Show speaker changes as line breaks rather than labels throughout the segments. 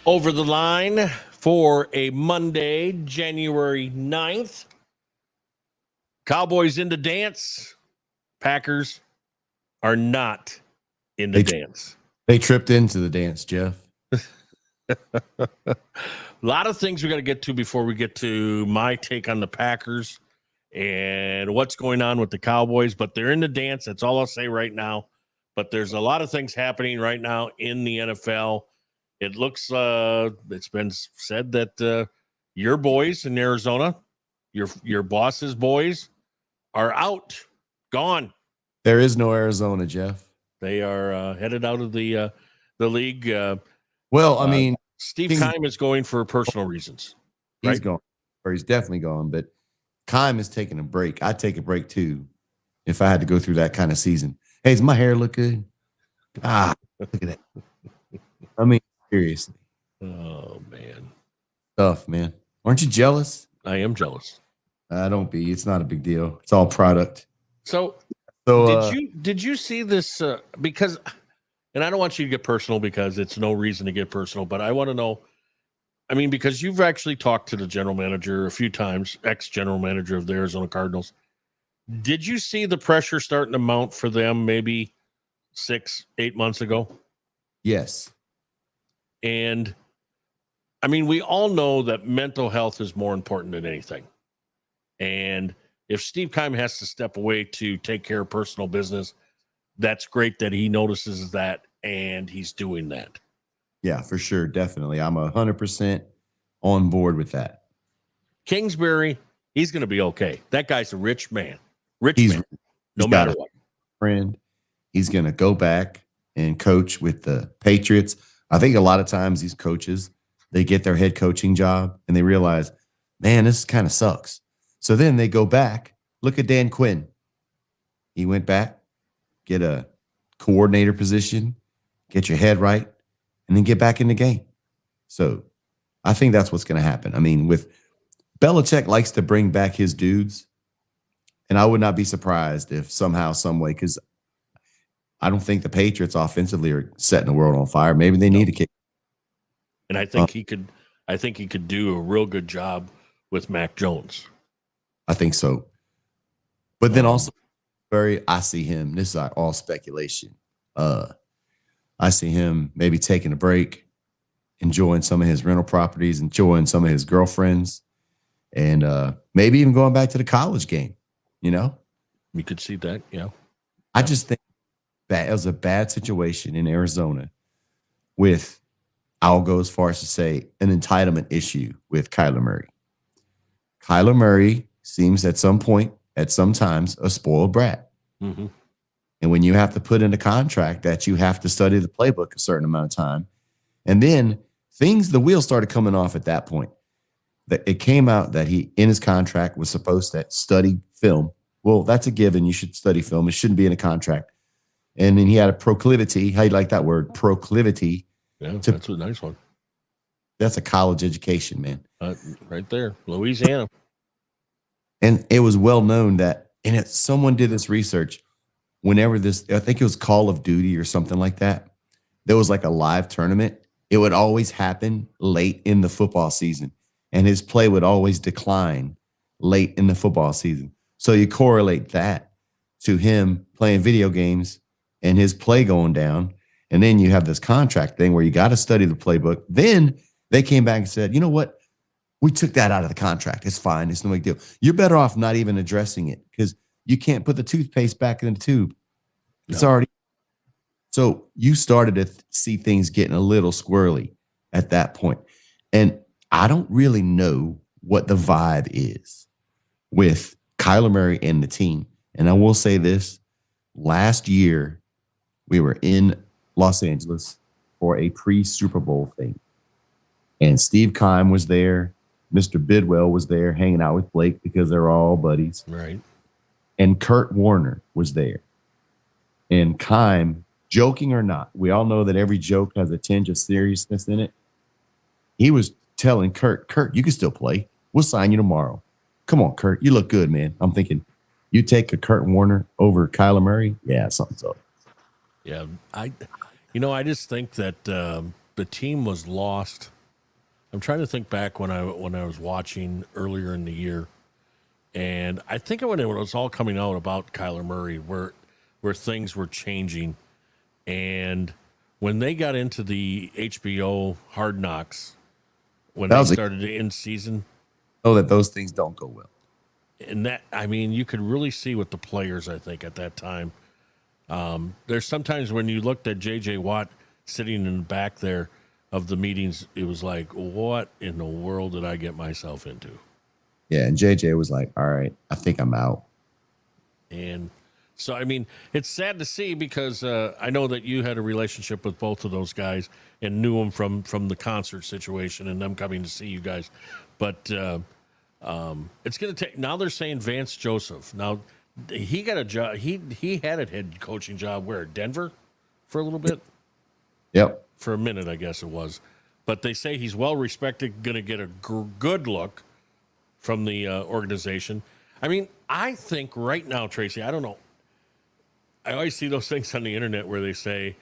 Over the line for a Monday, January 9th. Cowboys in the dance. Packers are not in the dance.
They tripped into the dance, Jeff.
A lot of things we got to get to before we get to my take on the Packers and what's going on with the Cowboys, but they're in the dance. That's all I'll say right now. But there's a lot of things happening right now in the NFL. It looks, it's been said that your boys in Arizona, your boss's boys, are out, gone.
There is no Arizona, Jeff.
They are headed out of the league. Steve Keim is going for personal reasons. Right?
He's gone, or he's definitely gone. But Keim is taking a break. I'd take a break too if I had to go through that kind of season. Hey, does my hair look good? Look at that. I mean, seriously.
Oh, man.
Tough, man. Aren't you jealous?
I am jealous.
Don't be. It's not a big deal. It's all product.
So did you see this? Because, and I don't want you to get personal because it's no reason to get personal, but I want to know, I mean, because you've actually talked to the general manager a few times, ex-general manager of the Arizona Cardinals. Did you see the pressure starting to mount for them maybe 6-8 months ago?
Yes.
And I mean, we all know that mental health is more important than anything. And if Steve Keim has to step away to take care of personal business, that's great that he notices that and he's doing that.
Yeah, for sure. Definitely. I'm 100% on board with that.
Kingsbury, he's going to be okay. That guy's a rich man. No matter what.
Friend, he's going to go back and coach with the Patriots. I think a lot of times these coaches, they get their head coaching job and they realize, man, this kind of sucks. So then they go back. Look at Dan Quinn. He went back, get a coordinator position, get your head right, and then get back in the game. So I think that's what's going to happen. I mean, with Belichick likes to bring back his dudes, and I would not be surprised if somehow, some way, because I don't think the Patriots offensively are setting the world on fire. Maybe they need a kick.
And I think he could. I think he could do a real good job with Mac Jones.
I think so. But then also, I see him. This is all speculation. I see him maybe taking a break, enjoying some of his rental properties, enjoying some of his girlfriends, and maybe even going back to the college game. You know,
you could see that. Yeah.
I just think that it was a bad situation in Arizona with, I'll go as far as to say, an entitlement issue with Kyler Murray. Kyler Murray seems at some point, at some times, a spoiled brat.
Mm-hmm.
And when you have to put in a contract that you have to study the playbook a certain amount of time, and then the wheels started coming off at that point. That it came out that he, in his contract, was supposed to study film. Well, that's a given. You should study film. It shouldn't be in a contract. And then he had a proclivity. How do you like that word? Proclivity.
Yeah, that's a nice one.
That's a college education, man.
Right there, Louisiana.
And it was well known that, and someone did this research, whenever I think it was Call of Duty or something like that, there was like a live tournament. It would always happen late in the football season, and his play would always decline late in the football season. So you correlate that to him playing video games and his play going down. And then you have this contract thing where you got to study the playbook. Then they came back and said, you know what? We took that out of the contract. It's fine. It's no big deal. You're better off not even addressing it because you can't put the toothpaste back in the tube. It's already. So you started to see things getting a little squirrely at that point. And I don't really know what the vibe is with Kyler Murray and the team. And I will say this. Last year, we were in Los Angeles for a pre-Super Bowl thing. And Steve Keim was there. Mr. Bidwell was there hanging out with Blake because they're all buddies.
Right.
And Kurt Warner was there. And Keim, joking or not, we all know that every joke has a tinge of seriousness in it. He was telling Kurt, you can still play. We'll sign you tomorrow. Come on, Kurt. You look good, man. I'm thinking, you take a Kurt Warner over Kyler Murray? Yeah, something's up.
Yeah, I just think that the team was lost I'm trying to think back when I was watching earlier in the year, and I think when it was all coming out about Kyler Murray, where things were changing, and when they got into the HBO Hard Knocks, when they started the in season,
know that those things don't go well.
and that, I mean, you could really see with the players, I think, at that time. There's sometimes when you looked at J.J. Watt sitting in the back there of the meetings, it was like, what in the world did I get myself into?
Yeah, and J.J. was like, all right, I think I'm out.
And so, I mean, it's sad to see because I know that you had a relationship with both of those guys and knew them from the concert situation and them coming to see you guys. But it's going to take. Now they're saying Vance Joseph. Now he got a job. He had a head coaching job where Denver for a little bit.
Yep.
For a minute, I guess it was. But they say he's well respected, going to get a good look from the organization. I mean, I think right now, Tracy, I don't know. I always see those things on the internet where they say,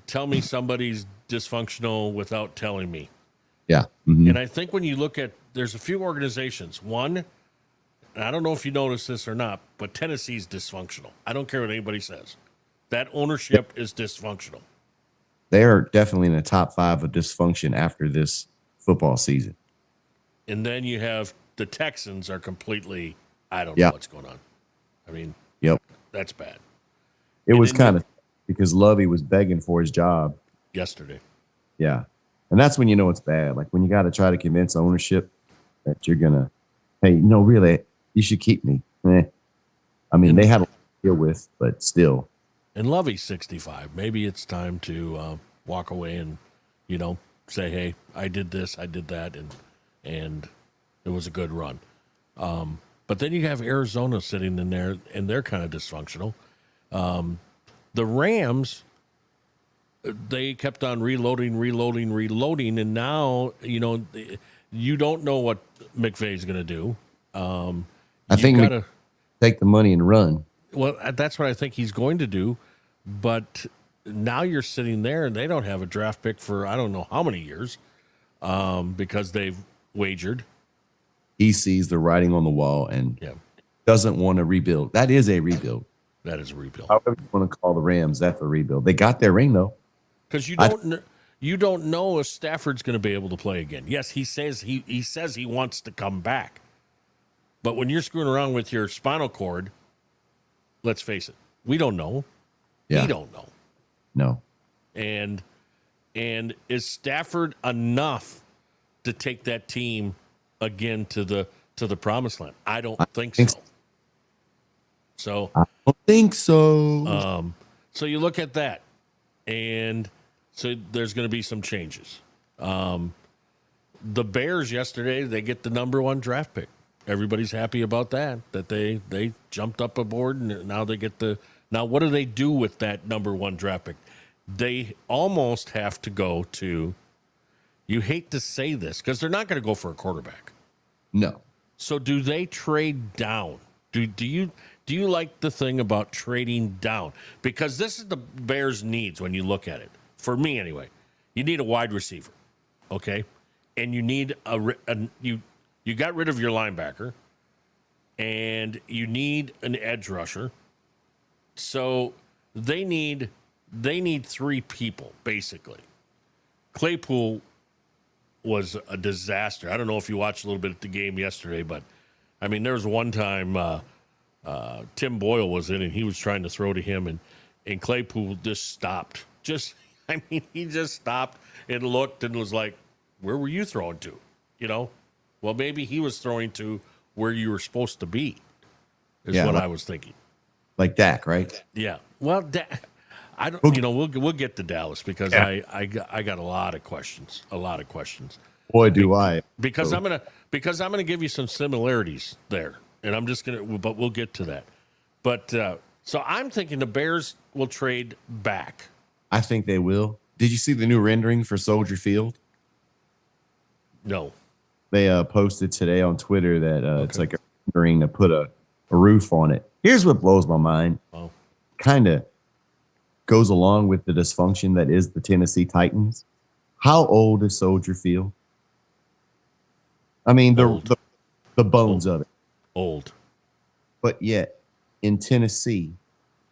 tell me somebody's dysfunctional without telling me.
Yeah. Mm-hmm.
And I think when you look at, there's a few organizations. One, and I don't know if you notice this or not, but Tennessee's dysfunctional. I don't care what anybody says. That ownership is dysfunctional.
They're definitely in the top 5 of dysfunction after this football season.
And then you have the Texans are completely, I don't know what's going on. I mean, that's bad.
It was kind of because Lovey was begging for his job
yesterday.
Yeah. And that's when you know it's bad. Like when you got to try to convince ownership that you're going to, hey, no, really, you should keep me. I mean, they have a deal with, but still.
And Lovey's 65. Maybe it's time to walk away and, say, hey, I did this, I did that, and it was a good run. But then you have Arizona sitting in there, and they're kind of dysfunctional. The Rams, they kept on reloading, and now, you don't know what McVay's going to do.
I think we gotta take the money and run.
Well, that's what I think he's going to do. But now you're sitting there, and they don't have a draft pick for I don't know how many years because they've wagered.
He sees the writing on the wall and doesn't want to rebuild. That is a rebuild.
That is a rebuild.
However you want to call the Rams, that's a rebuild. They got their ring, though.
Because you don't know if Stafford's going to be able to play again. Yes, he says he wants to come back. But when you're screwing around with your spinal cord, let's face it, we don't know.
Yeah.
We don't know.
No.
And is Stafford enough to take that team again to the promised land? I don't think so. So
I don't think so.
So you look at that, and so there's going to be some changes. The Bears yesterday, they get the number 1 draft pick. Everybody's happy about that they jumped up aboard, and now they get now what do they do with that number 1 draft pick? They almost have to go to, you hate to say this, because they're not going to go for a quarterback.
No.
So do they trade down? Do you like the thing about trading down? Because this is the Bears' needs when you look at it. For me, anyway, you need a wide receiver, okay, and you need you got rid of your linebacker, and you need an edge rusher. So they need 3 people basically. Claypool was a disaster. I don't know if you watched a little bit of the game yesterday, but I mean, there was one time Tim Boyle was in and he was trying to throw to him, and Claypool just stopped. He just stopped and looked and was like, where were you throwing to? Well, maybe he was throwing to where you were supposed to be, is what I was thinking.
Like Dak, right?
Yeah. Well, I don't. We'll get to Dallas because I got a lot of questions.
Boy, do I!
Because I'm gonna give you some similarities there, and I'm just gonna. But we'll get to that. But so I'm thinking the Bears will trade back.
I think they will. Did you see the new rendering for Soldier Field?
No.
They posted today on Twitter that it's like a rendering to put a roof on it. Here's what blows my mind.
Oh.
Kind of goes along with the dysfunction that is the Tennessee Titans. How old is Soldier Field? I mean,
Old.
the bones
Old.
of it.
Old.
But yet, in Tennessee,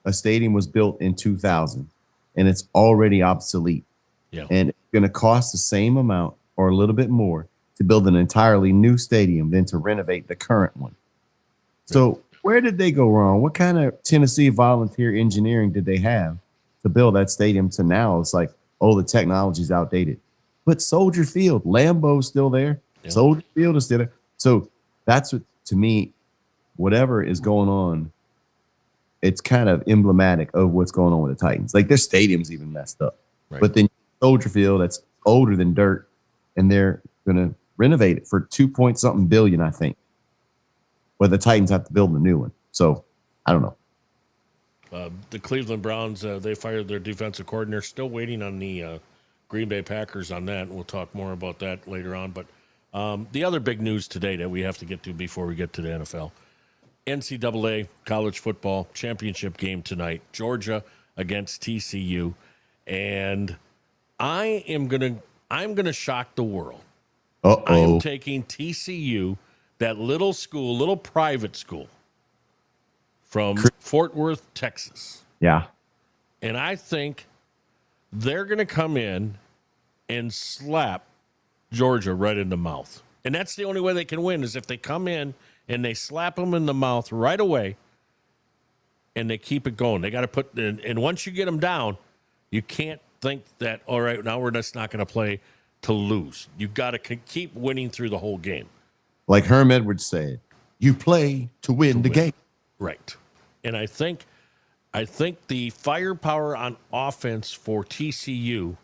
a stadium was built in 2000 and it's already obsolete.
Yeah.
And it's going to cost the same amount or a little bit more to build an entirely new stadium than to renovate the current one. So, where did they go wrong? What kind of Tennessee volunteer engineering did they have to build that stadium to now? It's like, oh, the technology's outdated. But Soldier Field, Lambeau's still there.
Yeah.
Soldier Field is still there. So, that's what, to me, whatever is going on, it's kind of emblematic of what's going on with the Titans. Like their stadium's even messed up.
Right.
But then Soldier Field, that's older than dirt, and they're gonna renovate it for 2 point something billion, I think. But the Titans have to build a new one. So I don't know.
The Cleveland Browns, they fired their defensive coordinator. Still waiting on the Green Bay Packers on that. We'll talk more about that later on. But the other big news today that we have to get to before we get to the NFL, NCAA college football championship game tonight, Georgia against TCU. And I'm gonna shock the world. I am taking TCU, that little school, little private school from Fort Worth, Texas.
Yeah.
And I think they're going to come in and slap Georgia right in the mouth. And that's the only way they can win is if they come in and they slap them in the mouth right away and they keep it going. They got to put, and once you get them down, you can't think that, all right, now we're just not going to play to lose. You got to keep winning through the whole game.
Like Herm Edwards said, you play to win the game.
Right. And I think the firepower on offense for TCU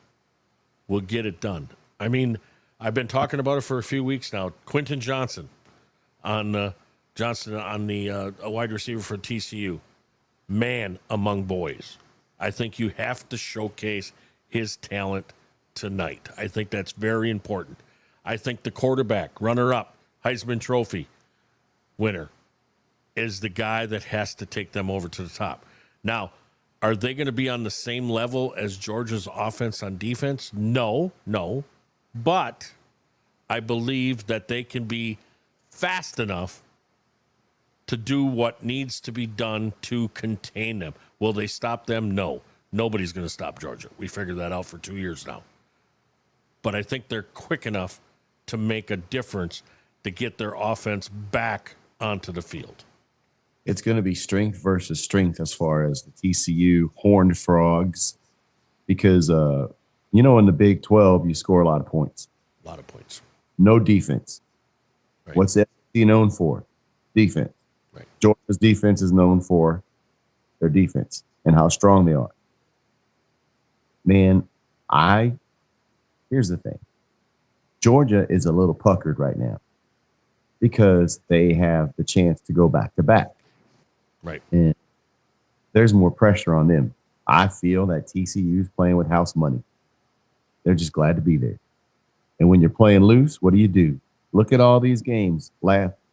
will get it done. I mean, I've been talking about it for a few weeks now. Quentin Johnson on the wide receiver for TCU, man among boys. I think you have to showcase his talent tonight. I think that's very important. I think the quarterback, runner-up, Heisman Trophy winner, is the guy that has to take them over to the top. Now, are they going to be on the same level as Georgia's offense on defense? No. But I believe that they can be fast enough to do what needs to be done to contain them. Will they stop them? No. Nobody's going to stop Georgia. We figured that out for 2 years now. But I think they're quick enough to make a difference to get their offense back onto the field.
It's going to be strength versus strength as far as the TCU Horned Frogs, because, in the Big 12, you score a lot of points.
A lot of points.
No defense.
Right.
What's the SEC known for? Defense.
Right.
Georgia's defense is known for their defense and how strong they are. Man, here's the thing. Georgia is a little puckered right now because they have the chance to go back to back.
Right.
And there's more pressure on them. I feel that TCU is playing with house money. They're just glad to be there. And when you're playing loose, what do? Look at all these games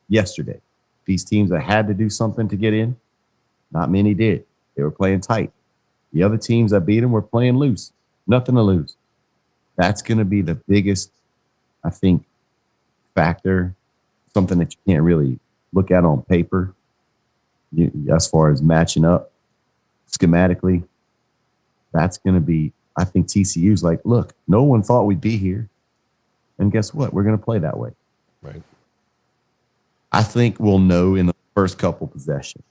yesterday. These teams that had to do something to get in, not many did. They were playing tight. The other teams that beat them were playing loose. Nothing to lose. That's going to be the biggest, I think, factor, something that you can't really look at on paper as far as matching up schematically. That's going to be, I think TCU's like, look, no one thought we'd be here. And guess what? We're going to play that way.
Right.
I think we'll know in the first couple possessions.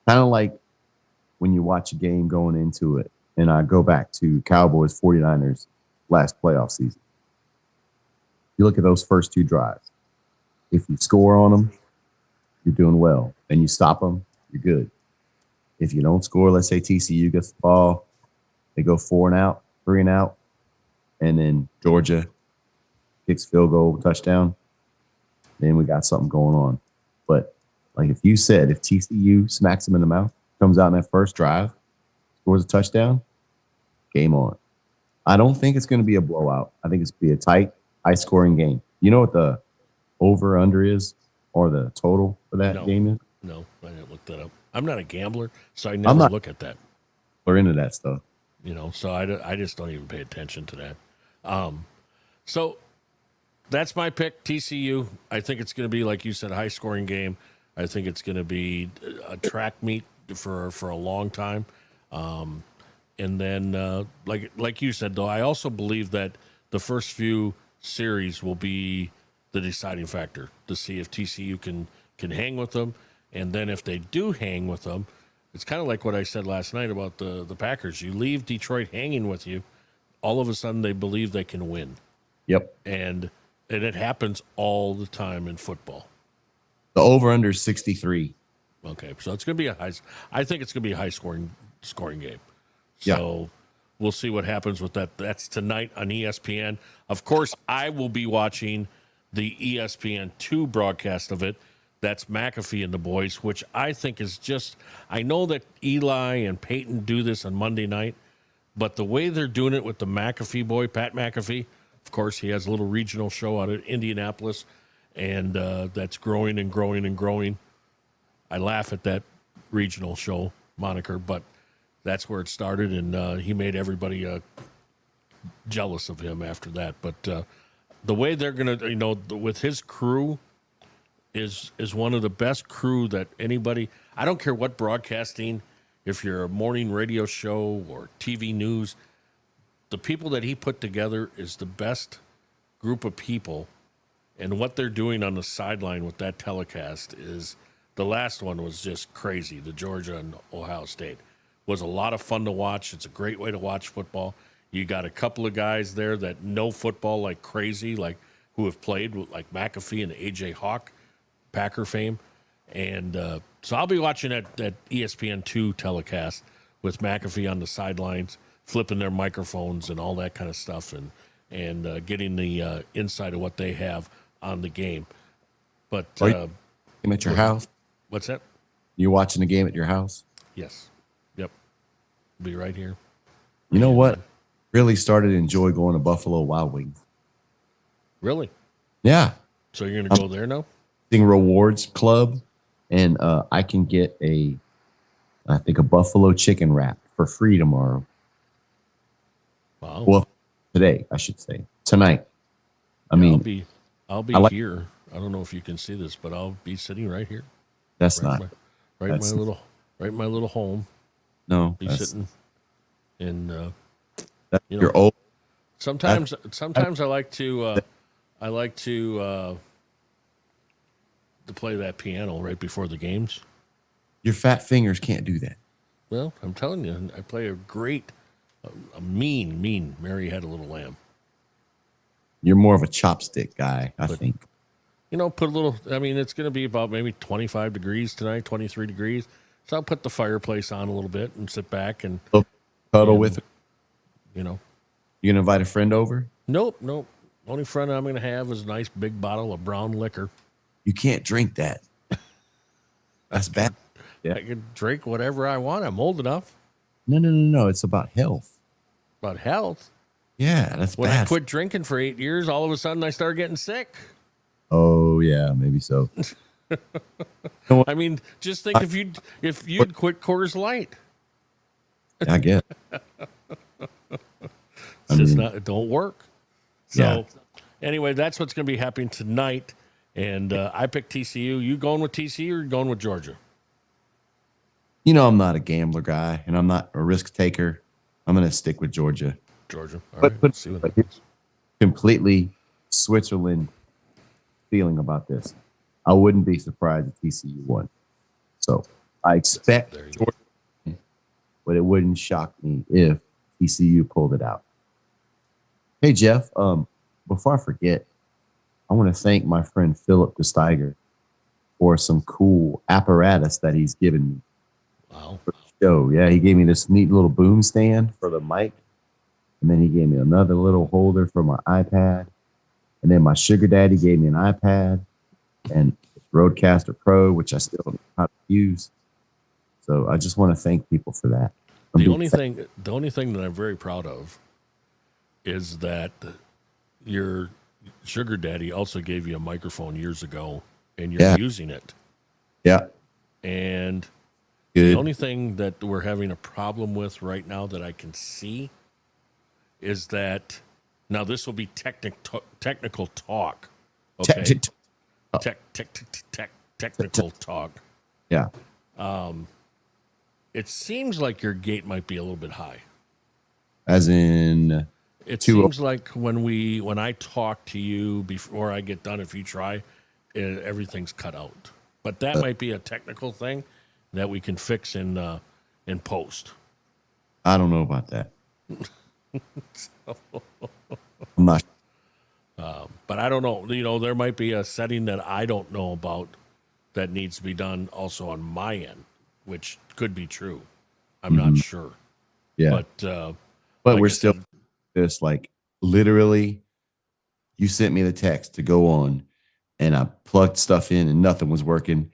Kind of like when you watch a game going into it, and I go back to Cowboys 49ers last playoff season. You look at those first two drives. If you score on them, you're doing well. And you stop them, you're good. If you don't score, let's say TCU gets the ball, they go 4 and out, 3 and out, and then Georgia kicks field goal, touchdown, then we got something going on. But like if TCU smacks them in the mouth, comes out in that first drive, scores a touchdown, game on. I don't think it's going to be a blowout. I think it's going to be a tight, high-scoring game. You know what the over-under is or the total for that game is?
No, I didn't look that up. I'm not a gambler, so I never look at that.
We're into that stuff.
So I just don't even pay attention to that. So that's my pick, TCU. I think it's going to be, like you said, a high-scoring game. I think it's going to be a track meet for a long time. And then, like you said, though, I also believe that the first few series will be the deciding factor to see if TCU can hang with them. And then if they do hang with them, it's kind of like what I said last night about the Packers. You leave Detroit hanging with you, all of a sudden they believe they can win.
Yep.
And it happens all the time in football.
The over-under is 63.
Okay, so it's going to be I think it's going to be a high scoring game.
Yeah.
So we'll see what happens with that. That's tonight on ESPN. Of course, I will be watching the ESPN2 broadcast of it. That's McAfee and the boys, which I think is just, I know that Eli and Peyton do this on Monday night, but the way they're doing it with the McAfee boy, Pat McAfee, of course, he has a little regional show out of Indianapolis, and that's growing and growing and growing. I laugh at that regional show moniker, but that's where it started, and he made everybody jealous of him after that. But the way they're going to, with his crew, is one of the best crew that anybody, I don't care what broadcasting, if you're a morning radio show or TV news, the people that he put together is the best group of people. And what they're doing on the sideline with that telecast is, the last one was just crazy. The Georgia and Ohio State was a lot of fun to watch. It's a great way to watch football. You got a couple of guys there that know football like crazy, like who have played, like McAfee and AJ Hawk, Packer fame. And so I'll be watching that ESPN2 telecast with McAfee on the sidelines, flipping their microphones and all that kind of stuff, and getting the insight of what they have on the game. But
Game at your house?
What's that?
You watching the game at your house?
Yes. Yep. Be right here.
You know what? Really started to enjoy going to Buffalo Wild Wings.
Really?
Yeah.
So you're going to go there now?
Rewards club, and I can get I think a buffalo chicken wrap for free tomorrow.
Wow.
Well, today, I should say. Tonight. I mean,
I'll be here. I don't know if you can see this, but I'll be sitting right here.
That's
right
not
in my little home.
No.
Be sitting in
you're old.
Sometimes I like to play that piano right before the games.
Your fat fingers can't do that.
Well, I'm telling you, I play a mean Mary Had a Little Lamb.
You're more of a chopstick guy, I think.
Put a little, it's going to be about maybe 25 degrees tonight, 23 degrees. So I'll put the fireplace on a little bit and sit back and
cuddle with it.
You going
to invite a friend over?
Nope. Only friend I'm going to have is a nice big bottle of brown liquor.
You can't drink that. That's bad. Yeah.
I can drink whatever I want. I'm old enough.
No. It's about health.
About health?
Yeah, that's
when
bad.
When I quit drinking for 8 years, all of a sudden I started getting sick.
Oh, yeah, maybe so.
Just think if you'd quit Coors Light.
I get it.
It don't work. So anyway, that's what's going to be happening tonight. And I picked TCU. You going with TCU or going with Georgia?
I'm not a gambler guy, and I'm not a risk taker. I'm going to stick with Georgia.
All right. Let's see what happens.
Completely Switzerland feeling about this. I wouldn't be surprised if TCU won. So I expect Georgia, but it wouldn't shock me if TCU pulled it out. Hey, Jeff, before I forget, I want to thank my friend Philip DeSteiger for some cool apparatus that he's given me.
Wow.
For the show. Yeah, he gave me this neat little boom stand for the mic. And then he gave me another little holder for my iPad. And then my sugar daddy gave me an iPad and Rodecaster Pro, which I still don't know how to use. So I just want to thank people for that.
The only thing that I'm very proud of is that your sugar daddy also gave you a microphone years ago, and you're using it.
Yeah.
And
good.
The only thing that we're having a problem with right now that I can see is that Now this will be technical talk.
Te-
Okay.
te-
Technical talk.
Yeah.
It seems like your gate might be a little bit high.
As in,
It
Two-
seems like when I talk to you before I get done, if you try, everything's cut out. But that might be a technical thing that we can fix in post.
I don't know about that. I'm not.
But I don't know. You know, there might be a setting that I don't know about that needs to be done also on my end, which could be true. I'm not sure.
Yeah.
But
But
like
we're
I
still
said,
this like literally. You sent me the text to go on, and I plugged stuff in, and nothing was working.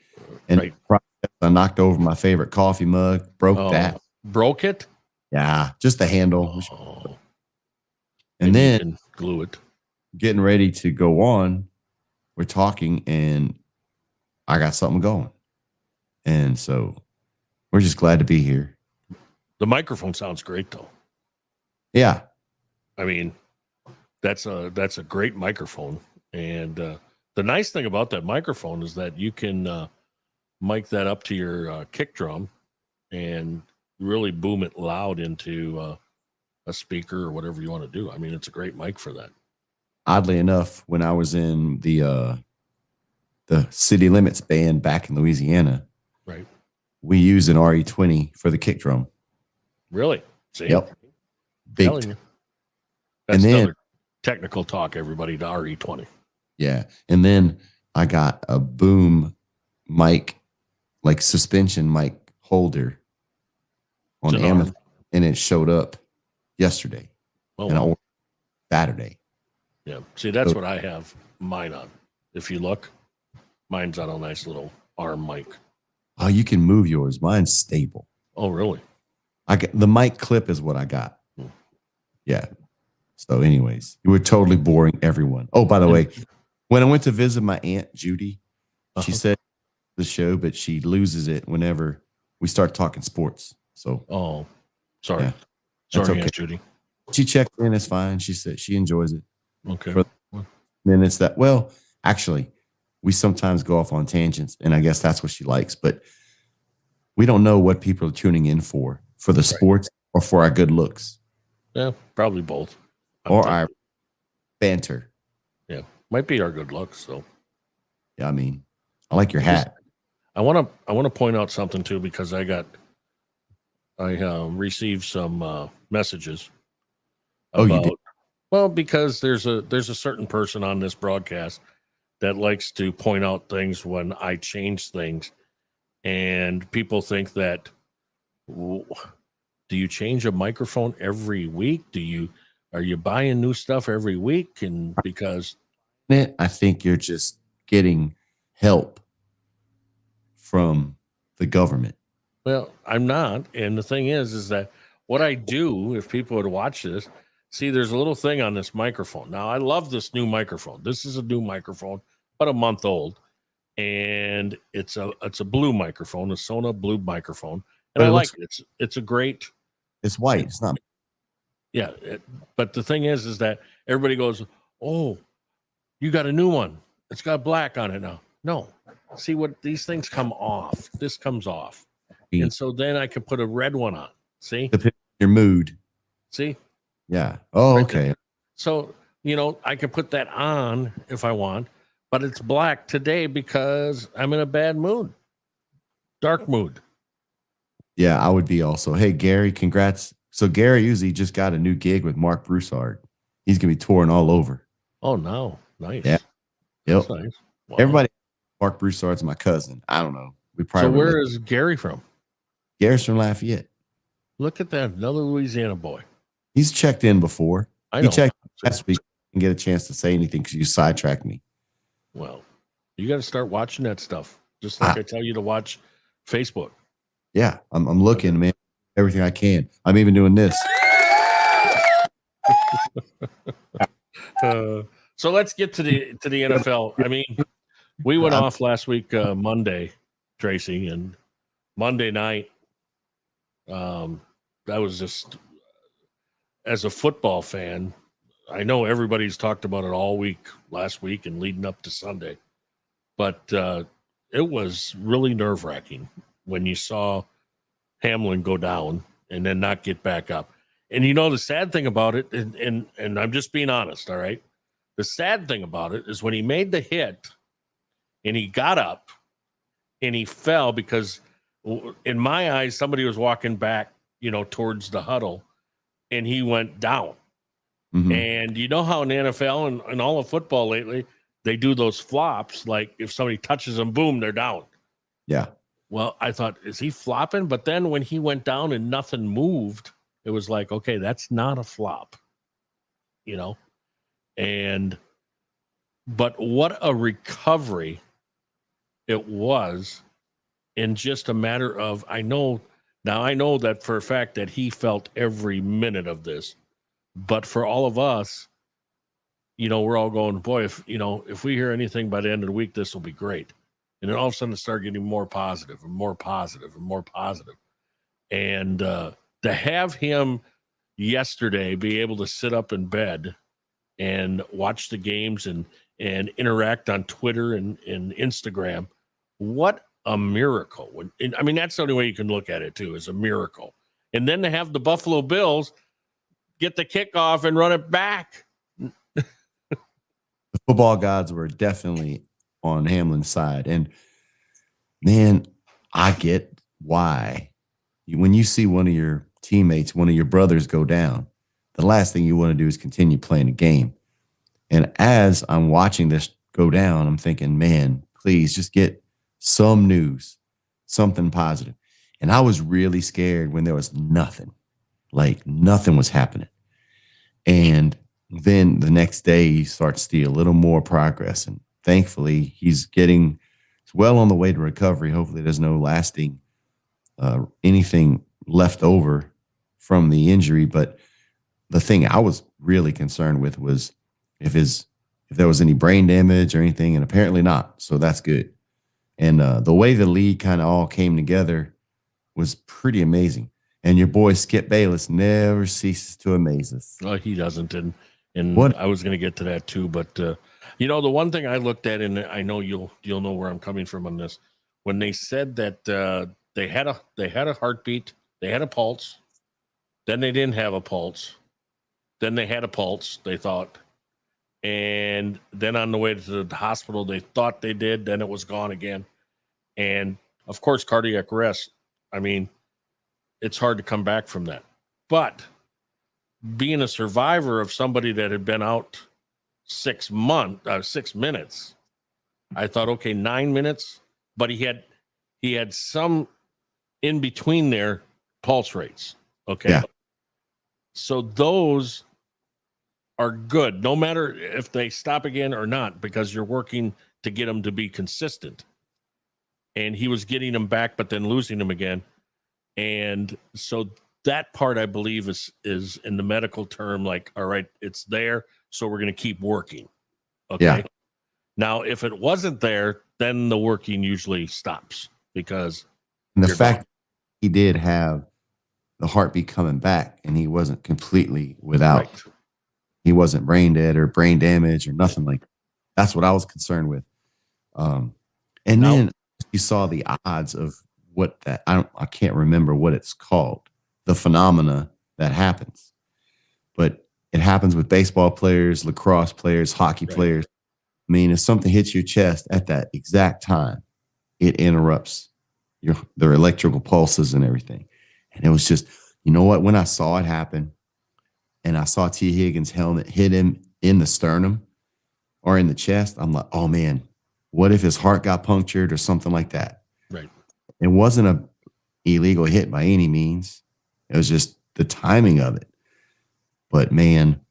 And
right.
I knocked over my favorite coffee mug, broke that.
Broke it?
Yeah, just the handle.
Oh,
And
maybe you
then
can glue it.
getting ready to go on, we're talking, and I got something going. And so we're just glad to be here.
The microphone sounds great, though.
Yeah.
I mean, that's a great microphone. And the nice thing about that microphone is that you can mic that up to your kick drum and really boom it loud into a speaker or whatever you want to do. I mean, it's a great mic for that.
Oddly enough, when I was in the City Limits band back in Louisiana,
Right.
we used an RE20 for the kick drum.
Really? See?
Yep. Big.
Telling you. That's
And then
another technical talk, everybody, to RE20.
yeah. And then I got a boom mic, like suspension mic holder on
It's an
Amazon,
arm.
and it showed up yesterday.
Oh,
And I
wow.
ordered Saturday.
Yeah. See, that's what I have mine on. If you look, mine's on a nice little arm mic.
Oh, you can move yours. Mine's stable.
Oh, really?
I get the mic clip is what I got.
Hmm.
Yeah. So, anyways, you were totally boring everyone. Oh, by the way, when I went to visit my Aunt Judy, she said the show, but she loses it whenever we start talking sports. So,
Oh, sorry.
yeah,
Sorry,
that's okay.
Aunt Judy.
She checked in. It's fine. She said she enjoys it.
Okay.
For minutes that, well, actually, we sometimes go off on tangents, and I guess that's what she likes. But we don't know what people are tuning in for the sports or for our good looks.
Yeah, probably both.
Or our banter.
Yeah, might be our good luck. So
Yeah, I mean, I like your hat.
I want to point out something too, because I received some messages
Oh, you
about,
did?
well, because there's a certain person on this broadcast that likes to point out things when I change things, and people think that, do you change a microphone every week? Are you buying new stuff every week? And because
I think you're just getting help from the government.
Well, I'm not. And the thing is that what I do, if people would watch this, see, there's a little thing on this microphone. Now, I love this new microphone. This is a new microphone, about a month old, and it's a blue microphone, a Sona blue microphone, and
But
I
it
like
looks-
it. It's a great,
It's white. It's not.
yeah. But the thing is that everybody goes, "Oh, you got a new one. It's got black on it now." No, see what these things come off. This comes off. And so then I could put a red one on. See?
Depends on your mood.
See?
Yeah. Oh,
Right
okay.
there. So, I can put that on if I want, but it's black today because I'm in a bad mood. Dark mood.
Yeah, I would be also. Hey, Gary, congrats. So Gary usually just got a new gig with Mark Broussard. He's gonna be touring all over.
Oh, no. Nice.
Yeah.
That's
Yep.
nice. Wow.
Everybody, Mark Broussard's my cousin. I don't know. We probably
So where is Gary from?
Gary's from Lafayette.
Look at that. Another Louisiana boy.
He's checked in before.
I
He
know.
checked last week and get a chance to say anything because you sidetracked me.
Well, you got to start watching that stuff. Just like I tell you to watch Facebook.
Yeah, I'm looking, man. Everything I can. I'm even doing this.
So let's get to the NFL. I mean, we went off last week Monday, Tracy, and Monday night. That was just, as a football fan, I know everybody's talked about it all week, last week, and leading up to Sunday, but it was really nerve-wracking when you saw Hamlin go down and then not get back up. And the sad thing about it, and I'm just being honest, all right? The sad thing about it is when he made the hit and he got up and he fell because, in my eyes, somebody was walking back, towards the huddle, and he went down.
Mm-hmm.
And you know how in the NFL and all of football lately, they do those flops, like if somebody touches them, boom, they're down.
Yeah.
Well, I thought, is he flopping? But then when he went down and nothing moved, it was like, okay, that's not a flop, but what a recovery it was in just a matter of, I know that for a fact that he felt every minute of this, but for all of us, we're all going, boy, if we hear anything by the end of the week, this will be great. And then all of a sudden it started getting more positive and more positive and more positive. And to have him yesterday be able to sit up in bed and watch the games and interact on Twitter and Instagram, what a miracle. That's the only way you can look at it too, is a miracle. And then to have the Buffalo Bills get the kickoff and run it back.
The football gods were definitely on Hamlin's side. And man, I get why. When you see one of your teammates, one of your brothers go down, the last thing you want to do is continue playing the game. And as I'm watching this go down, I'm thinking, man, please just get some news, something positive. And I was really scared when there was nothing, like nothing was happening. And then the next day, you start to see a little more progress. And thankfully, he's well on the way to recovery. Hopefully, there's no lasting anything left over from the injury. But the thing I was really concerned with was if there was any brain damage or anything, and apparently not. So that's good. And the way the league kind of all came together was pretty amazing. And your boy Skip Bayless never ceases to amaze us.
Oh, he doesn't. And
What?
I was going to get to that too. But, the one thing I looked at, and I know you'll know where I'm coming from on this, when they said that they had a heartbeat, they had a pulse, then they didn't have a pulse, then they had a pulse, they thought. And then on the way to the hospital, they thought they did, then it was gone again. And, of course, cardiac arrest. It's hard to come back from that. But being a survivor of somebody that had been out 6 minutes, I thought, okay, 9 minutes, but he had some in between there pulse rates. Okay.
Yeah.
So those are good, no matter if they stop again or not, because you're working to get them to be consistent. And he was getting them back, but then losing them again. And so that part, I believe, is in the medical term, like, all right, it's there, so we're going to keep working. Okay.
Yeah.
Now, if it wasn't there, then the working usually stops because
And the fact he did have the heartbeat coming back and he wasn't completely without,
right.
He wasn't brain dead or brain damage or nothing like that. That's what I was concerned with. And then you saw the odds of what that, I can't remember what it's called, the phenomena that happens. But it happens with baseball players, lacrosse players, hockey players. If something hits your chest at that exact time, it interrupts their electrical pulses and everything. And it was just, you know what? When I saw it happen and I saw T. Higgins' helmet hit him in the sternum or in the chest, I'm like, oh man, what if his heart got punctured or something like that?
Right.
It wasn't a illegal hit by any means. It was just the timing of it. But man,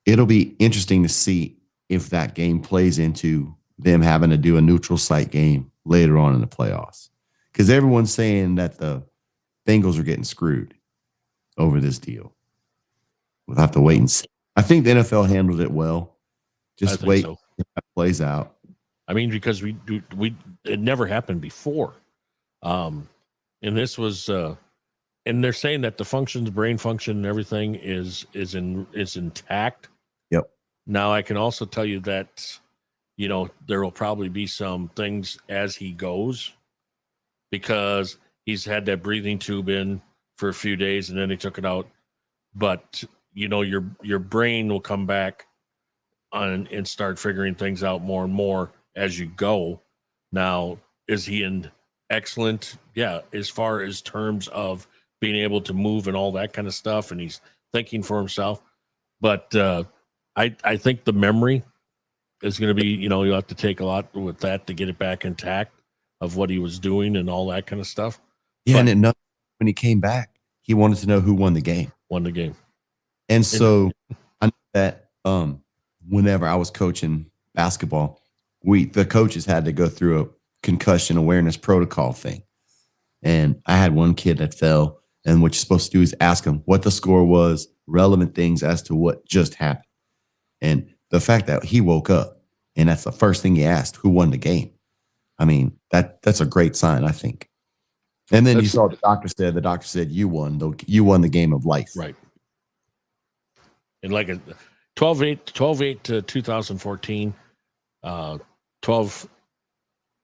it'll be interesting to see if that game plays into them having to do a neutral site game later on in the playoffs. Because everyone's saying that the Bengals are getting screwed over this deal. We'll have to wait and see. I think the NFL handled it well. Just wait if that plays out.
Because it never happened before. And this was and they're saying that the brain function and everything is intact. Now, I can also tell you that, there will probably be some things as he goes, because he's had that breathing tube in for a few days and then he took it out. But, your brain will come back and start figuring things out more and more as you go. Now, is he in excellent? Yeah, as far as terms of being able to move and all that kind of stuff, and he's thinking for himself. But I think the memory is going to be, you'll have to take a lot with that to get it back intact of what he was doing and all that kind of stuff.
Yeah, and when he came back, he wanted to know who won the game.
Won the game.
And so I know that whenever I was coaching basketball, the coaches had to go through a concussion awareness protocol thing. And I had one kid that fell, and what you're supposed to do is ask him what the score was, relevant things as to what just happened. And the fact that he woke up and that's the first thing he asked, who won the game? I mean, that's a great sign, I think. And then you saw the doctor said you won the game of life.
Right. And like a 12-8 to 2014, 12,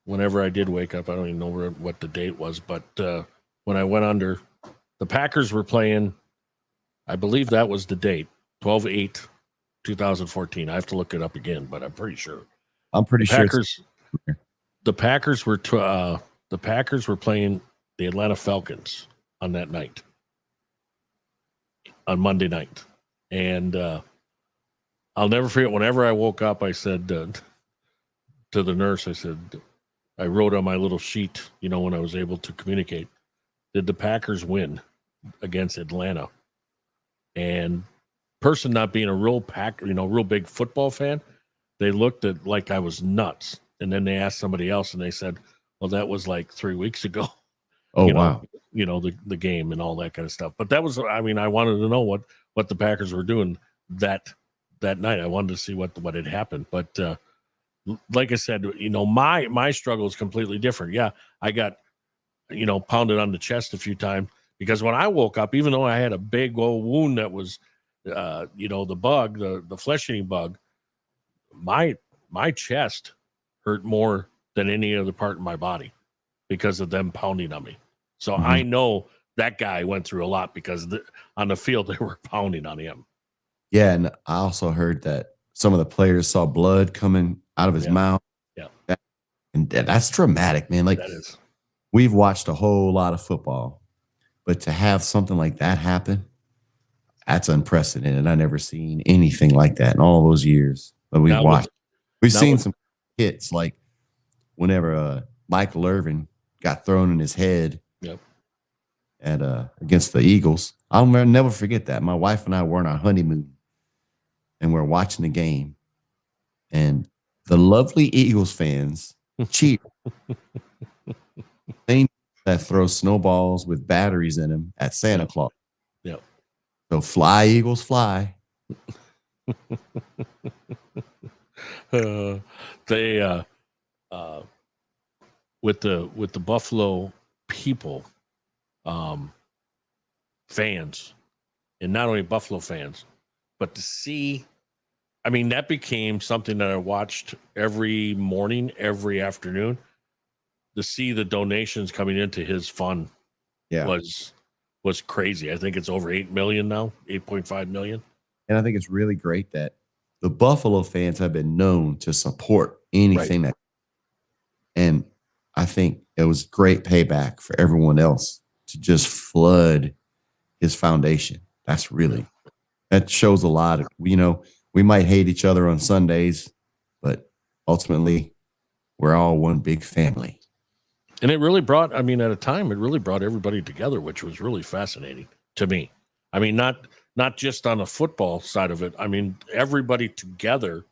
whenever I did wake up, I don't even know what the date was, but when I went under, the Packers were playing, I believe that was the date, 12-8, 2014. I have to look it up again, but I'm pretty sure. The Packers were playing the Atlanta Falcons on that night, on Monday night. And I'll never forget, whenever I woke up, I said to the nurse, I wrote on my little sheet, when I was able to communicate, did the Packers win against Atlanta? And person not being a real real big football fan, they looked at like I was nuts. And then they asked somebody else and they said, well, that was like 3 weeks ago.
Oh, wow.
The game and all that kind of stuff. But that was, I wanted to know what the Packers were doing that night. I wanted to see what had happened. But like I said, my struggle is completely different. Yeah, I got, pounded on the chest a few times because when I woke up, even though I had a big old wound that was, the bug, the flesh-eating bug, my chest hurt more than any other part of my body because of them pounding on me. So I know that guy went through a lot because on the field they were pounding on him.
Yeah, and I also heard that some of the players saw blood coming out of his mouth.
Yeah.
And that's dramatic, man. Like,
that is.
We've watched a whole lot of football, but to have something like that happen, that's unprecedented. I never seen anything like that in all those years that we've watched. We've seen some hits like whenever Michael Irvin got thrown in his head at against the Eagles. I'll never forget that. My wife and I were on our honeymoon, and we're watching the game, and the lovely Eagles fans cheer. They that throw snowballs with batteries in them at Santa Claus.
Yep.
So fly, Eagles, fly.
They with the Buffalo people, fans, and not only Buffalo fans, but to see, that became something that I watched every morning, every afternoon. To see the donations coming into his fund was crazy. I think it's over 8 million now, 8.5 million.
And I think it's really great that the Buffalo fans have been known to support anything that, and I think it was great payback for everyone else to just flood his foundation. That shows a lot of, we might hate each other on Sundays, but ultimately we're all one big family.
And it really brought, at a time, it really brought everybody together, which was really fascinating to me. Not just on the football side of it. Everybody together,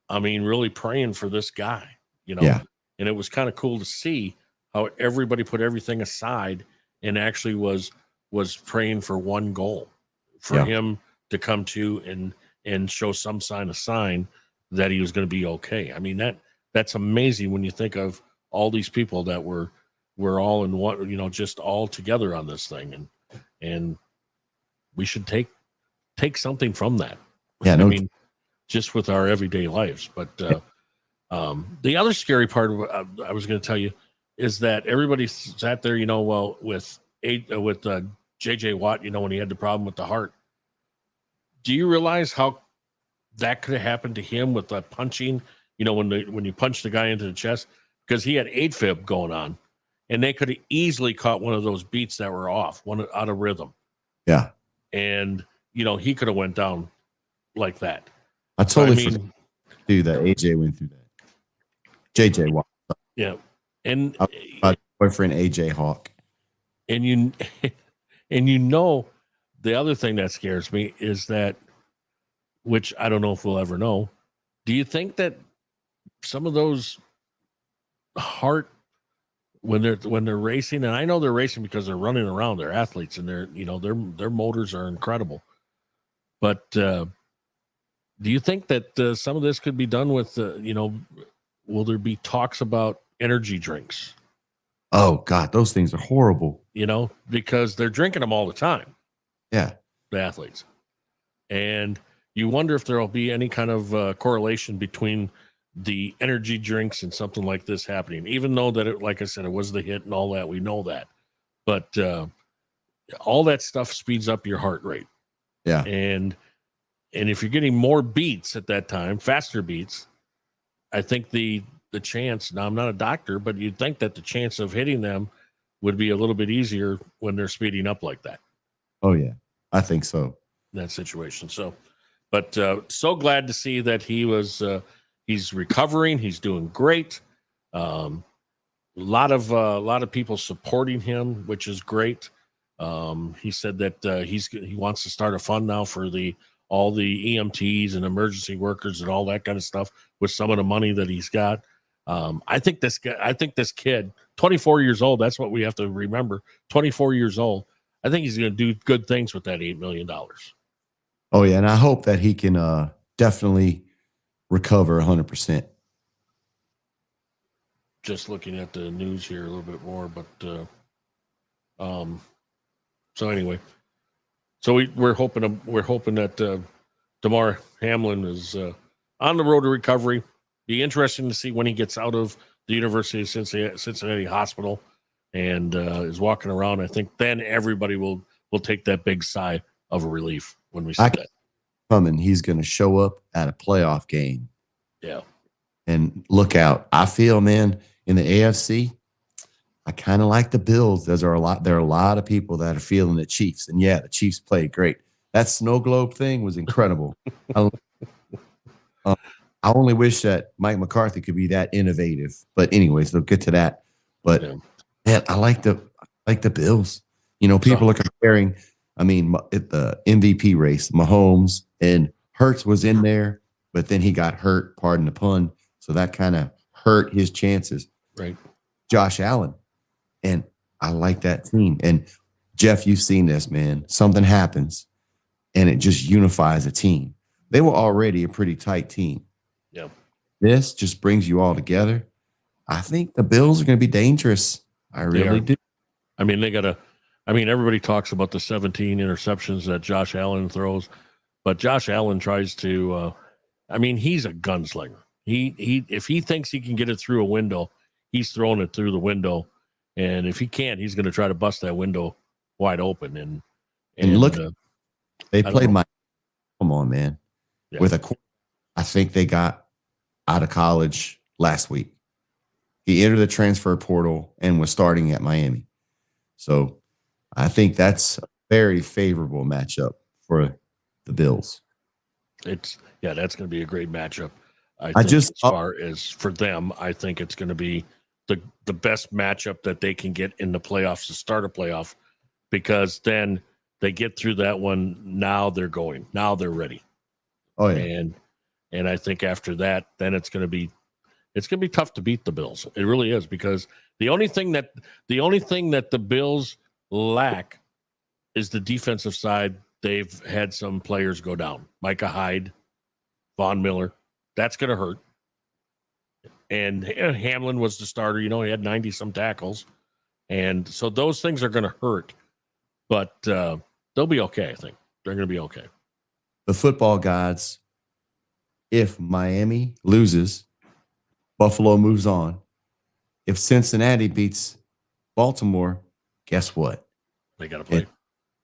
really praying for this guy, And it was kind of cool to see how everybody put everything aside and actually was praying for one goal, for him to come to and show some sign that he was going to be okay. That's amazing when you think of all these people that were all in one, just all together on this thing. And we should take something from that.
Yeah,
just with our everyday lives. But the other scary part I was going to tell you is that everybody sat there, with J.J. Watt, when he had the problem with the heart. Do you realize how that could have happened to him with the punching, when you punch the guy into the chest? Because he had AFib going on, and they could have easily caught one of those beats that were off, one out of rhythm.
Yeah.
And, he could have went down like that.
I totally forgot to that AJ went through that. JJ Watt.
Yeah. And
my boyfriend AJ Hawk.
And the other thing that scares me is that, which I don't know if we'll ever know. Do you think that some of those heart, when they're racing, and I know they're racing because they're running around, they're athletes, and their motors are incredible. But do you think that some of this could be done with, will there be talks about energy drinks?
Oh God, those things are horrible.
Because they're drinking them all the time.
Yeah.
The athletes. And you wonder if there'll be any kind of correlation between the energy drinks and something like this happening, even though that, like I said, it was the hit and all that. We know that. But all that stuff speeds up your heart rate.
Yeah.
And if you're getting more beats at that time, faster beats, I think the chance, now I'm not a doctor, but you'd think that the chance of hitting them would be a little bit easier when they're speeding up like that.
Oh yeah, I think so.
That situation. So, but so glad to see that he's recovering. He's doing great. A lot of people supporting him, which is great. He said that he wants to start a fund now for all the EMTs and emergency workers and all that kind of stuff with some of the money that he's got. I think this kid, 24 years old, that's what we have to remember. 24 years old. I think he's going to do good things with that $8 million.
Oh yeah. And I hope that he can definitely recover 100%.
Just looking at the news here a little bit more, but so anyway, so we're hoping that Damar Hamlin is on the road to recovery. Be interesting to see when he gets out of the University of Cincinnati Hospital and is walking around. I think then everybody will take that big sigh of relief when we see that.
Coming, he's going to show up at a playoff game.
Yeah,
and look out. I feel, man, in the AFC, I kind of like the Bills. There are a lot of people that are feeling the Chiefs, and yeah, the Chiefs played great. That snow globe thing was incredible. I only wish that Mike McCarthy could be that innovative. But anyways, they'll get to that. But man, I like the Bills. People are comparing. I mean, the MVP race, Mahomes and Hurts was in there, but then he got hurt. Pardon the pun. So that kind of hurt his chances.
Right.
Josh Allen, and I like that team. And Jeff, you've seen this, man. Something happens, and it just unifies a team. They were already a pretty tight team.
Yeah.
This just brings you all together. I think the Bills are going to be dangerous. I really do.
I mean, everybody talks about the 17 interceptions that Josh Allen throws, but Josh Allen tries to, he's a gunslinger. If he thinks he can get it through a window, he's throwing it through the window. And if he can't, he's going to try to bust that window wide open. And
look, they played come on, man. Yeah. I think they got out of college last week. He entered the transfer portal and was starting at Miami. So I think that's a very favorable matchup for the Bills.
That's going to be a great matchup. As far as for them, I think it's going to be the best matchup that they can get in the playoffs to start a playoff, because then they get through that one. Now they're going. Now they're ready.
Oh yeah.
And I think after that, then it's going to be tough to beat the Bills. It really is, because the only thing that the Bills lack is the defensive side. They've had some players go down. Micah Hyde, Von Miller. That's going to hurt. And Hamlin was the starter. He had 90-some tackles. And so those things are going to hurt. But they'll be okay, I think. They're going to be okay.
The football gods if Miami loses, Buffalo moves on. If Cincinnati beats Baltimore, guess what?
They got to play.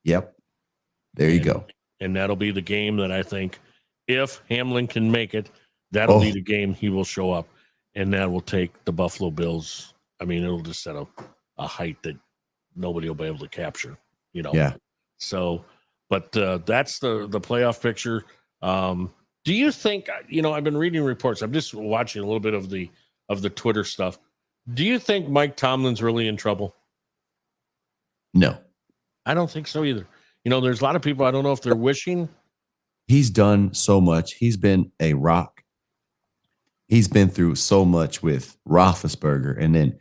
Yep. There you go.
And that'll be the game that I think, if Hamlin can make it, that'll be the game he will show up. And that will take the Buffalo Bills. I mean, it'll just set a height that nobody will be able to capture,
Yeah.
So, but that's the playoff picture. Do you think, I've been reading reports. I'm just watching a little bit of the Twitter stuff. Do you think Mike Tomlin's really in trouble?
No.
I don't think so either. There's a lot of people, I don't know if they're wishing.
He's done so much. He's been a rock. He's been through so much with Roethlisberger and then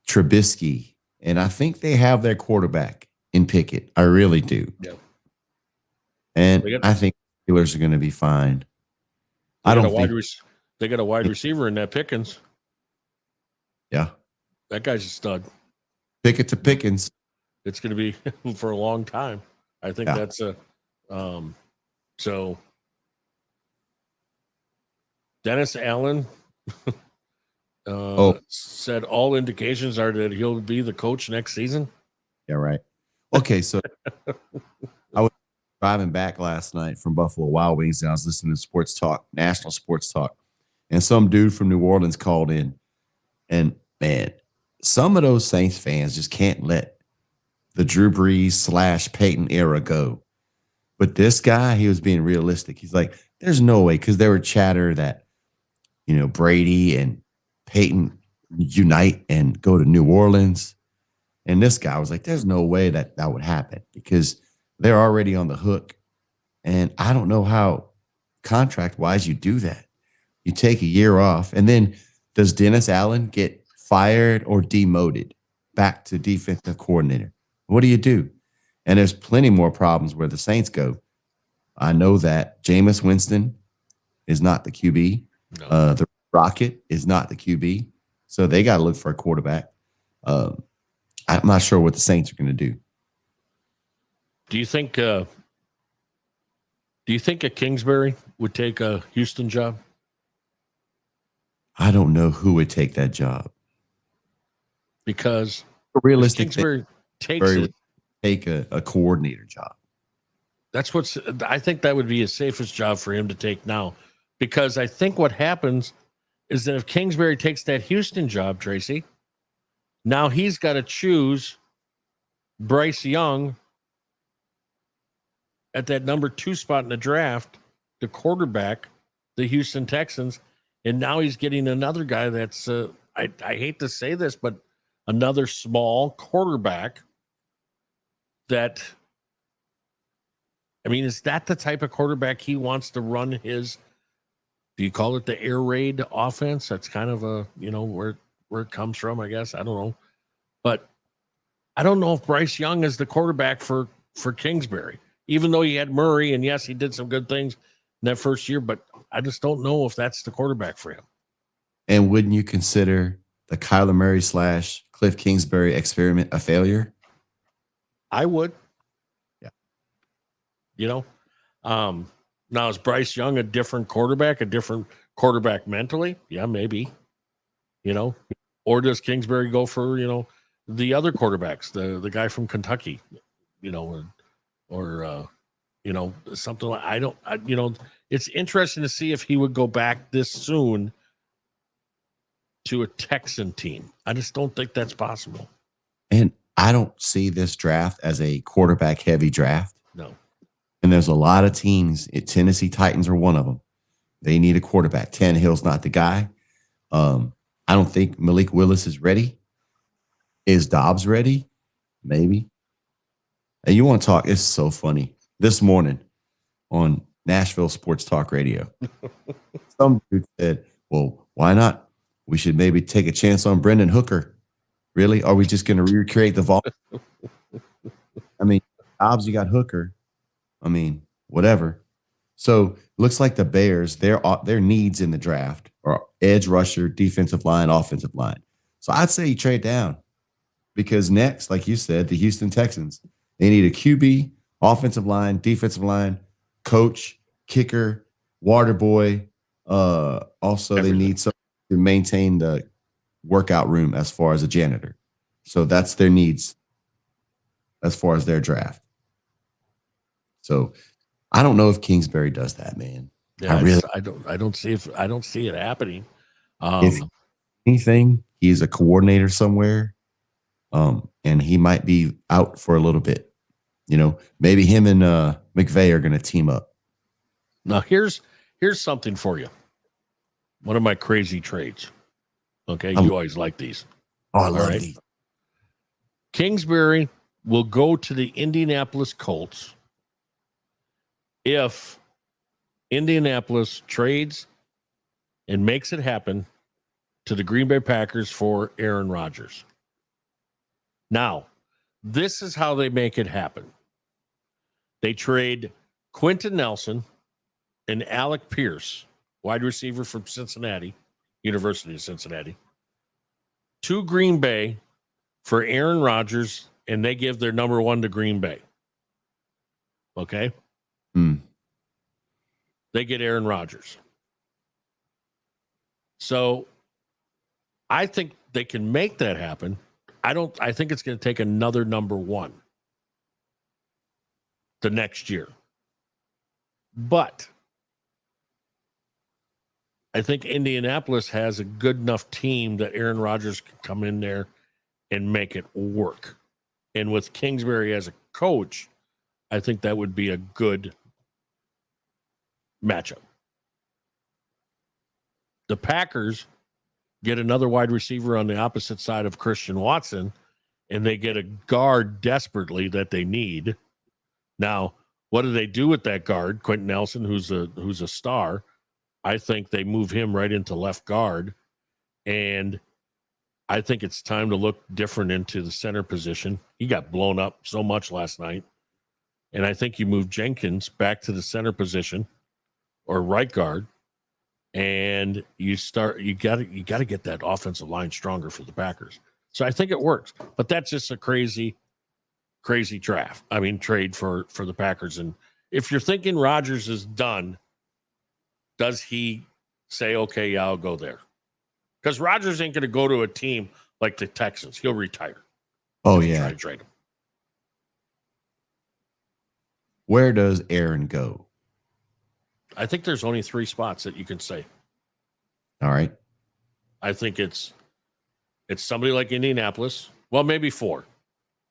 Trubisky. And I think they have their quarterback in Pickett. I really do.
Yeah.
And I think the Steelers are going to be fine. I don't think
they got a wide receiver in that Pickens.
Yeah.
That guy's a stud.
Pickett to Pickens.
It's going to be for a long time. I think that's so Dennis Allen said all indications are that he'll be the coach next season.
Yeah, right. Okay, so I was driving back last night from Buffalo Wild Wings, and I was listening to sports talk, national sports talk, and some dude from New Orleans called in. And, man, some of those Saints fans just can't let the Drew Brees / Peyton era go. But this guy, he was being realistic. He's like, there's no way, because there were chatter that, Brady and Peyton unite and go to New Orleans. And this guy was like, there's no way that would happen because they're already on the hook. And I don't know how contract-wise you do that. You take a year off, and then does Dennis Allen get fired or demoted back to defensive coordinator? What do you do? And there's plenty more problems where the Saints go. I know that Jameis Winston is not the QB. No. The Rocket is not the QB. So they got to look for a quarterback. I'm not sure what the Saints are going to do.
Do you think a Kingsbury would take a Houston job?
I don't know who would take that job.
Because
realistic
Kingsbury takes it.
Take a coordinator job.
I think that would be his safest job for him to take now. Because I think what happens is that if Kingsbury takes that Houston job, Tracy, now he's got to choose Bryce Young at that number 2 spot in the draft, the quarterback, the Houston Texans. And now he's getting another guy that's, I hate to say this, but another small quarterback that, is that the type of quarterback he wants to run his, do you call it the air raid offense? That's kind of a, where it comes from, I guess. I don't know. But I don't know if Bryce Young is the quarterback for Kingsbury, even though he had Murray, and yes, he did some good things in that first year, but I just don't know if that's the quarterback for him.
And wouldn't you consider the Kyler Murray / Cliff Kingsbury experiment a failure?
I would.
Yeah.
Now is Bryce Young a different quarterback mentally? Yeah, maybe. Or does Kingsbury go for, the other quarterbacks, the guy from Kentucky, or something like, it's interesting to see if he would go back this soon to a Texan team. I just don't think that's possible.
And I don't see this draft as a quarterback heavy draft.
No.
And there's a lot of teams. Tennessee Titans are one of them. They need a quarterback. Tannehill's not the guy. I don't think Malik Willis is ready. Is Dobbs ready? Maybe. And you want to talk? It's so funny. This morning on Nashville Sports Talk Radio, some dude said, well, why not? We should maybe take a chance on Brendan Hooker. Really? Are we just going to recreate the vault? Dobbs, you got Hooker. Whatever. So looks like the Bears, their needs in the draft are edge rusher, defensive line, offensive line. So I'd say you trade down because next, like you said, the Houston Texans, they need a QB, offensive line, defensive line, coach, kicker, water boy. Also, they
Everything.
need someone to maintain the workout room as far as a janitor. So that's their needs as far as their draft. So I don't know if Kingsbury does that, man. I
Yeah,
really,
I don't see it happening.
if anything, he's a coordinator somewhere, and he might be out for a little bit. Maybe him and McVay are going to team up.
Now here's something for you. One of my crazy trades. Okay, you always like these.
I love these.
Kingsbury will go to the Indianapolis Colts if Indianapolis trades and makes it happen to the Green Bay Packers for Aaron Rodgers. Now, this is how they make it happen. They trade Quentin Nelson and Alec Pierce, wide receiver from Cincinnati, University of Cincinnati, to Green Bay for Aaron Rodgers, and they give their number 1 to Green Bay. Okay? They get Aaron Rodgers. So I think they can make that happen. I think it's going to take another number 1 the next year. But I think Indianapolis has a good enough team that Aaron Rodgers can come in there and make it work. And with Kingsbury as a coach, I think that would be a good matchup. The Packers get another wide receiver on the opposite side of Christian Watson, and they get a guard desperately that they need. Now, what do they do with that guard, Quentin Nelson, who's a star? I think they move him right into left guard, and I think it's time to look different into the center position. He got blown up so much last night, and I think you move Jenkins back to the center position or right guard, and you got to get that offensive line stronger for the Packers. So I think it works, but that's just a crazy trade for the Packers. And if you're thinking Rodgers is done, does he say, okay, yeah, I'll go there? Because Rodgers ain't going to go to a team like the Texans. He'll retire.
Oh, yeah.
Try to trade him.
Where does Aaron go?
I think there's only 3 spots that you can say.
All right.
I think it's somebody like Indianapolis. Well, maybe 4.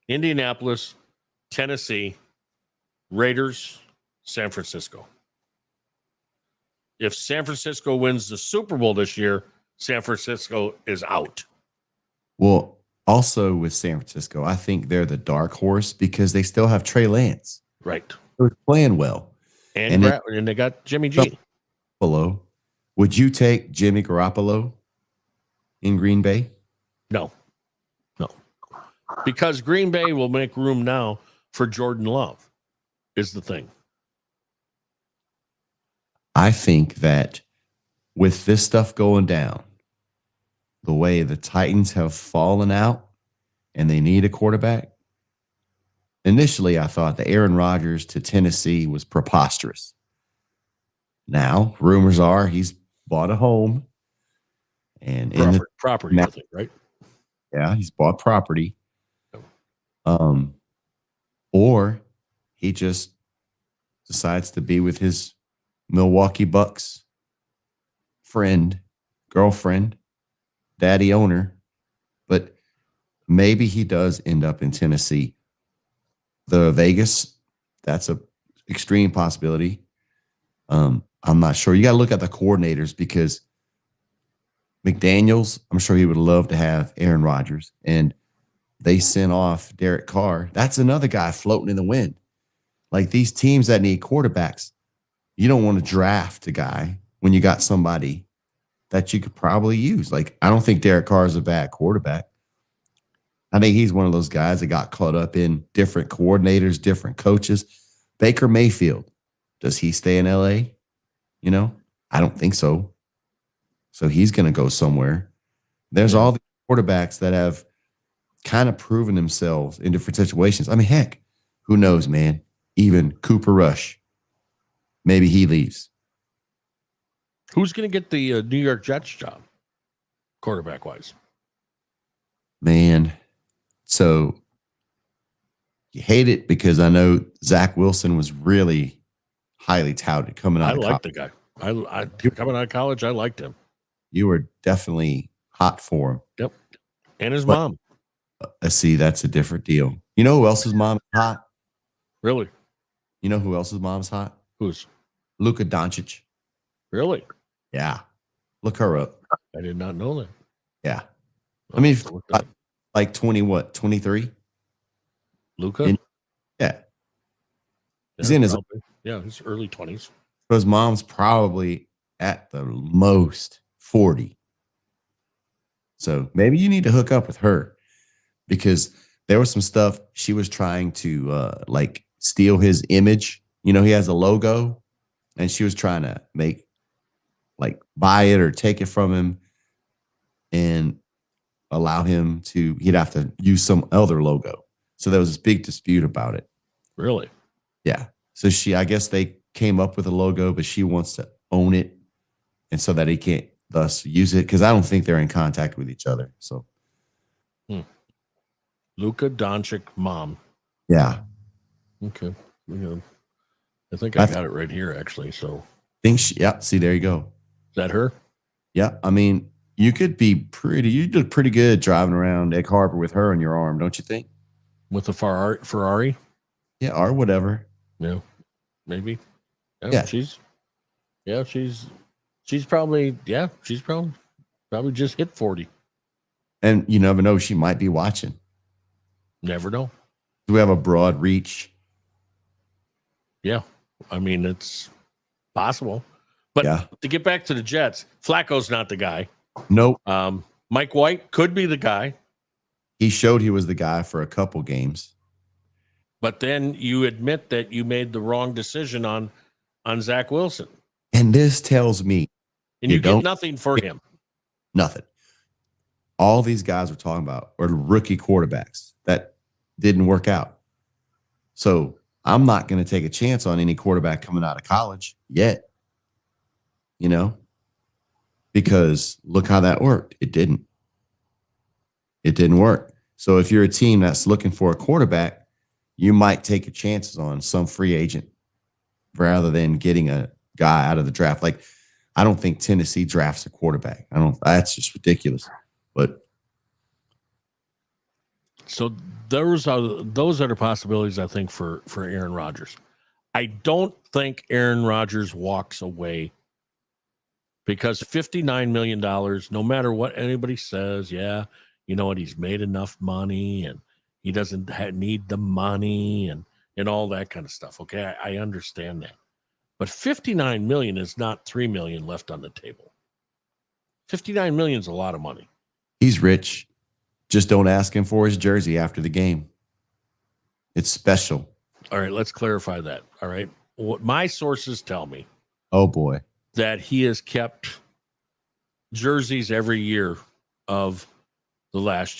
Indianapolis, Tennessee, Raiders, San Francisco. If San Francisco wins the Super Bowl this year, San Francisco is out.
Well, also with San Francisco, I think they're the dark horse because they still have Trey Lance.
Right.
Who's playing well.
And they got Jimmy G.
Garoppolo. Would you take Jimmy Garoppolo in Green Bay?
No. Because Green Bay will make room now for Jordan Love, is the thing.
I think that with this stuff going down, the way the Titans have fallen out and they need a quarterback, initially I thought the Aaron Rodgers to Tennessee was preposterous. Now, rumors are he's bought a home. And
property, I think, right?
Yeah, he's bought property. Or he just decides to be with his Milwaukee Bucks girlfriend, daddy owner, but maybe he does end up in Tennessee. The Vegas, that's a extreme possibility. I'm not sure. You got to look at the coordinators because McDaniels, I'm sure he would love to have Aaron Rodgers, and they sent off Derek Carr. That's another guy floating in the wind. Like these teams that need quarterbacks, you don't want to draft a guy when you got somebody that you could probably use. Like, I don't think Derek Carr is a bad quarterback. I think he's one of those guys that got caught up in different coordinators, different coaches. Baker Mayfield, does he stay in LA? I don't think so. So he's going to go somewhere. There's all the quarterbacks that have kind of proven themselves in different situations. I mean, heck, who knows, man? Even Cooper Rush, maybe he leaves.
Who's going to get the New York Jets job, quarterback wise?
Man, so you hate it because I know Zach Wilson was really highly touted coming
I
out of
like
college.
the guy. I coming out of college, I liked him.
You were definitely hot for him.
Yep, and his
But
mom.
see, that's a different deal. You know who else's mom is hot?
Really?
You know who else's mom's hot?
Who's
Luka Doncic.
really?
Yeah. Look her up.
I did not know that.
Yeah. I mean,
I'll look that up.
like 20, what, 23?
Luka?
Yeah. He's in his
his early 20s.
his mom's probably at the most 40. So maybe you need to hook up with her because there was some stuff she was trying to like steal his image. You know, he has a logo and she was trying to buy it or take it from him and allow him to, he'd have to use some other logo. So there was this big dispute about it.
Really?
Yeah. So I guess they came up with a logo, but she wants to own it. And so that he can't thus use it. Cause I don't think they're in contact with each other. So
Luka Doncic mom.
yeah.
Okay. I think I got it right here actually. So
See, there you go.
Is that her?
Yeah. I mean, you did pretty good driving around Egg Harbor with her on your arm, don't you think?
With the Ferrari?
Yeah. Or whatever.
Yeah. Maybe.
Yeah.
She's probably just hit 40.
And you never know, she might be watching.
Never know.
Do we have a broad reach?
Yeah. I mean, it's possible. But to get back to the Jets, Flacco's not the guy.
Nope.
Mike White could be the guy.
He showed he was the guy for a couple games.
But then you admit that you made the wrong decision on Zach Wilson.
And this tells me.
And you get nothing for him.
Nothing. All these guys we're talking about are rookie quarterbacks that didn't work out. So I'm not going to take a chance on any quarterback coming out of college yet. You know, because look how that worked. It didn't work. So if you're a team that's looking for a quarterback, you might take a chances on some free agent rather than getting a guy out of the draft. Like, I don't think Tennessee drafts a quarterback. That's just ridiculous. But
so those are the possibilities, I think, for Aaron Rodgers. I don't think Aaron Rodgers walks away because $59 million, no matter what anybody says, yeah, you know what, he's made enough money and he doesn't need the money and all that kind of stuff. Okay, I understand that. But $59 million is not $3 million left on the table. $59 million is a lot of money.
He's rich. Just don't ask him for his jersey after the game. It's special.
All right, let's clarify that. All right. What my sources tell me.
Oh, boy.
That he has kept jerseys every year of the last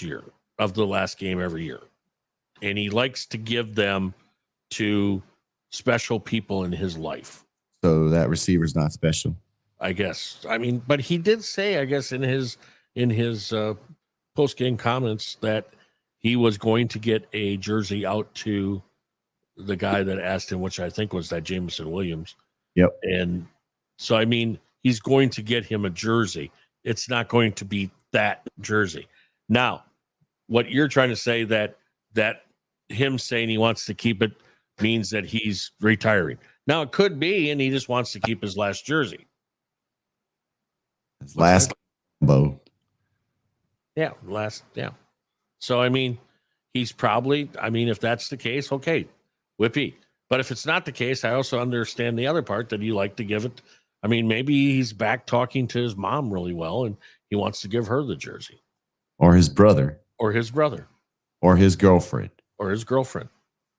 game every year. And he likes to give them to special people in his life.
So that receiver's not special,
I guess. I mean, but he did say, I guess, in his post-game comments that he was going to get a jersey out to the guy that asked him, which I think was that Jameson Williams.
Yep.
And so, I mean, he's going to get him a jersey. It's not going to be that jersey. Now, what you're trying to say that him saying he wants to keep it means that he's retiring. Now, it could be, and he just wants to keep his last jersey.
His last bow.
Yeah, yeah. So, I mean, he's probably, if that's the case, okay, whippy. But if it's not the case, I also understand the other part that you like to give it. I mean, maybe he's back talking to his mom really well, and he wants to give her the jersey.
Or his brother.
Or his brother.
Or his girlfriend.
Or his girlfriend.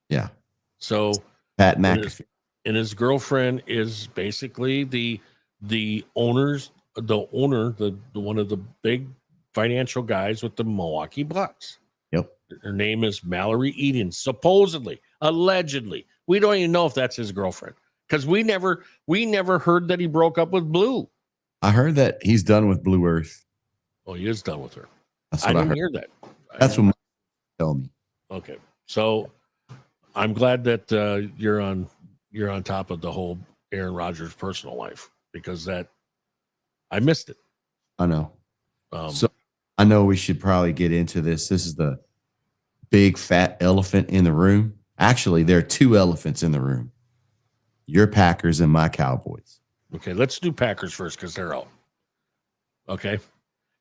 Yeah.
So
Pat McAfee.
And his girlfriend is basically the owner, one of the big financial guys with the Milwaukee Bucks.
Yep.
Her name is Mallory Eden. Supposedly, allegedly, we don't even know if that's his girlfriend because we never heard that he broke up with Blue.
I heard that he's done with Blue Earth.
Oh, he is done with her.
That's
I
what I
didn't
heard.
hear that.
That's what Mike told me.
Okay, so I'm glad that you're on top of the whole Aaron Rodgers' personal life, because that I missed it.
I know. So I know we should probably get into this. This is the big fat elephant in the room. Actually, there are two elephants in the room. Your Packers and my Cowboys.
Okay, let's do Packers first because they're out. Okay.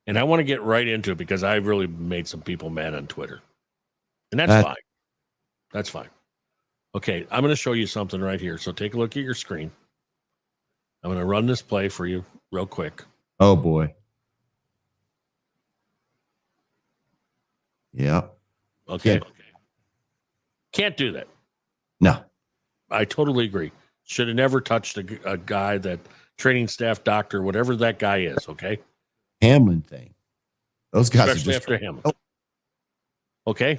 And I want to get right into it because I really made some people mad on Twitter. And that's fine. That's fine. Okay, I'm going to show you something right here. So take a look at your screen. I'm going to run this play for you real quick.
Oh, boy. Yeah.
Okay. Can't do that.
No.
I totally agree. Should have never touched a guy that training staff, doctor, whatever that guy is, okay?
Hamlin thing. Those guys
Especially
are just
after him. Oh. Okay?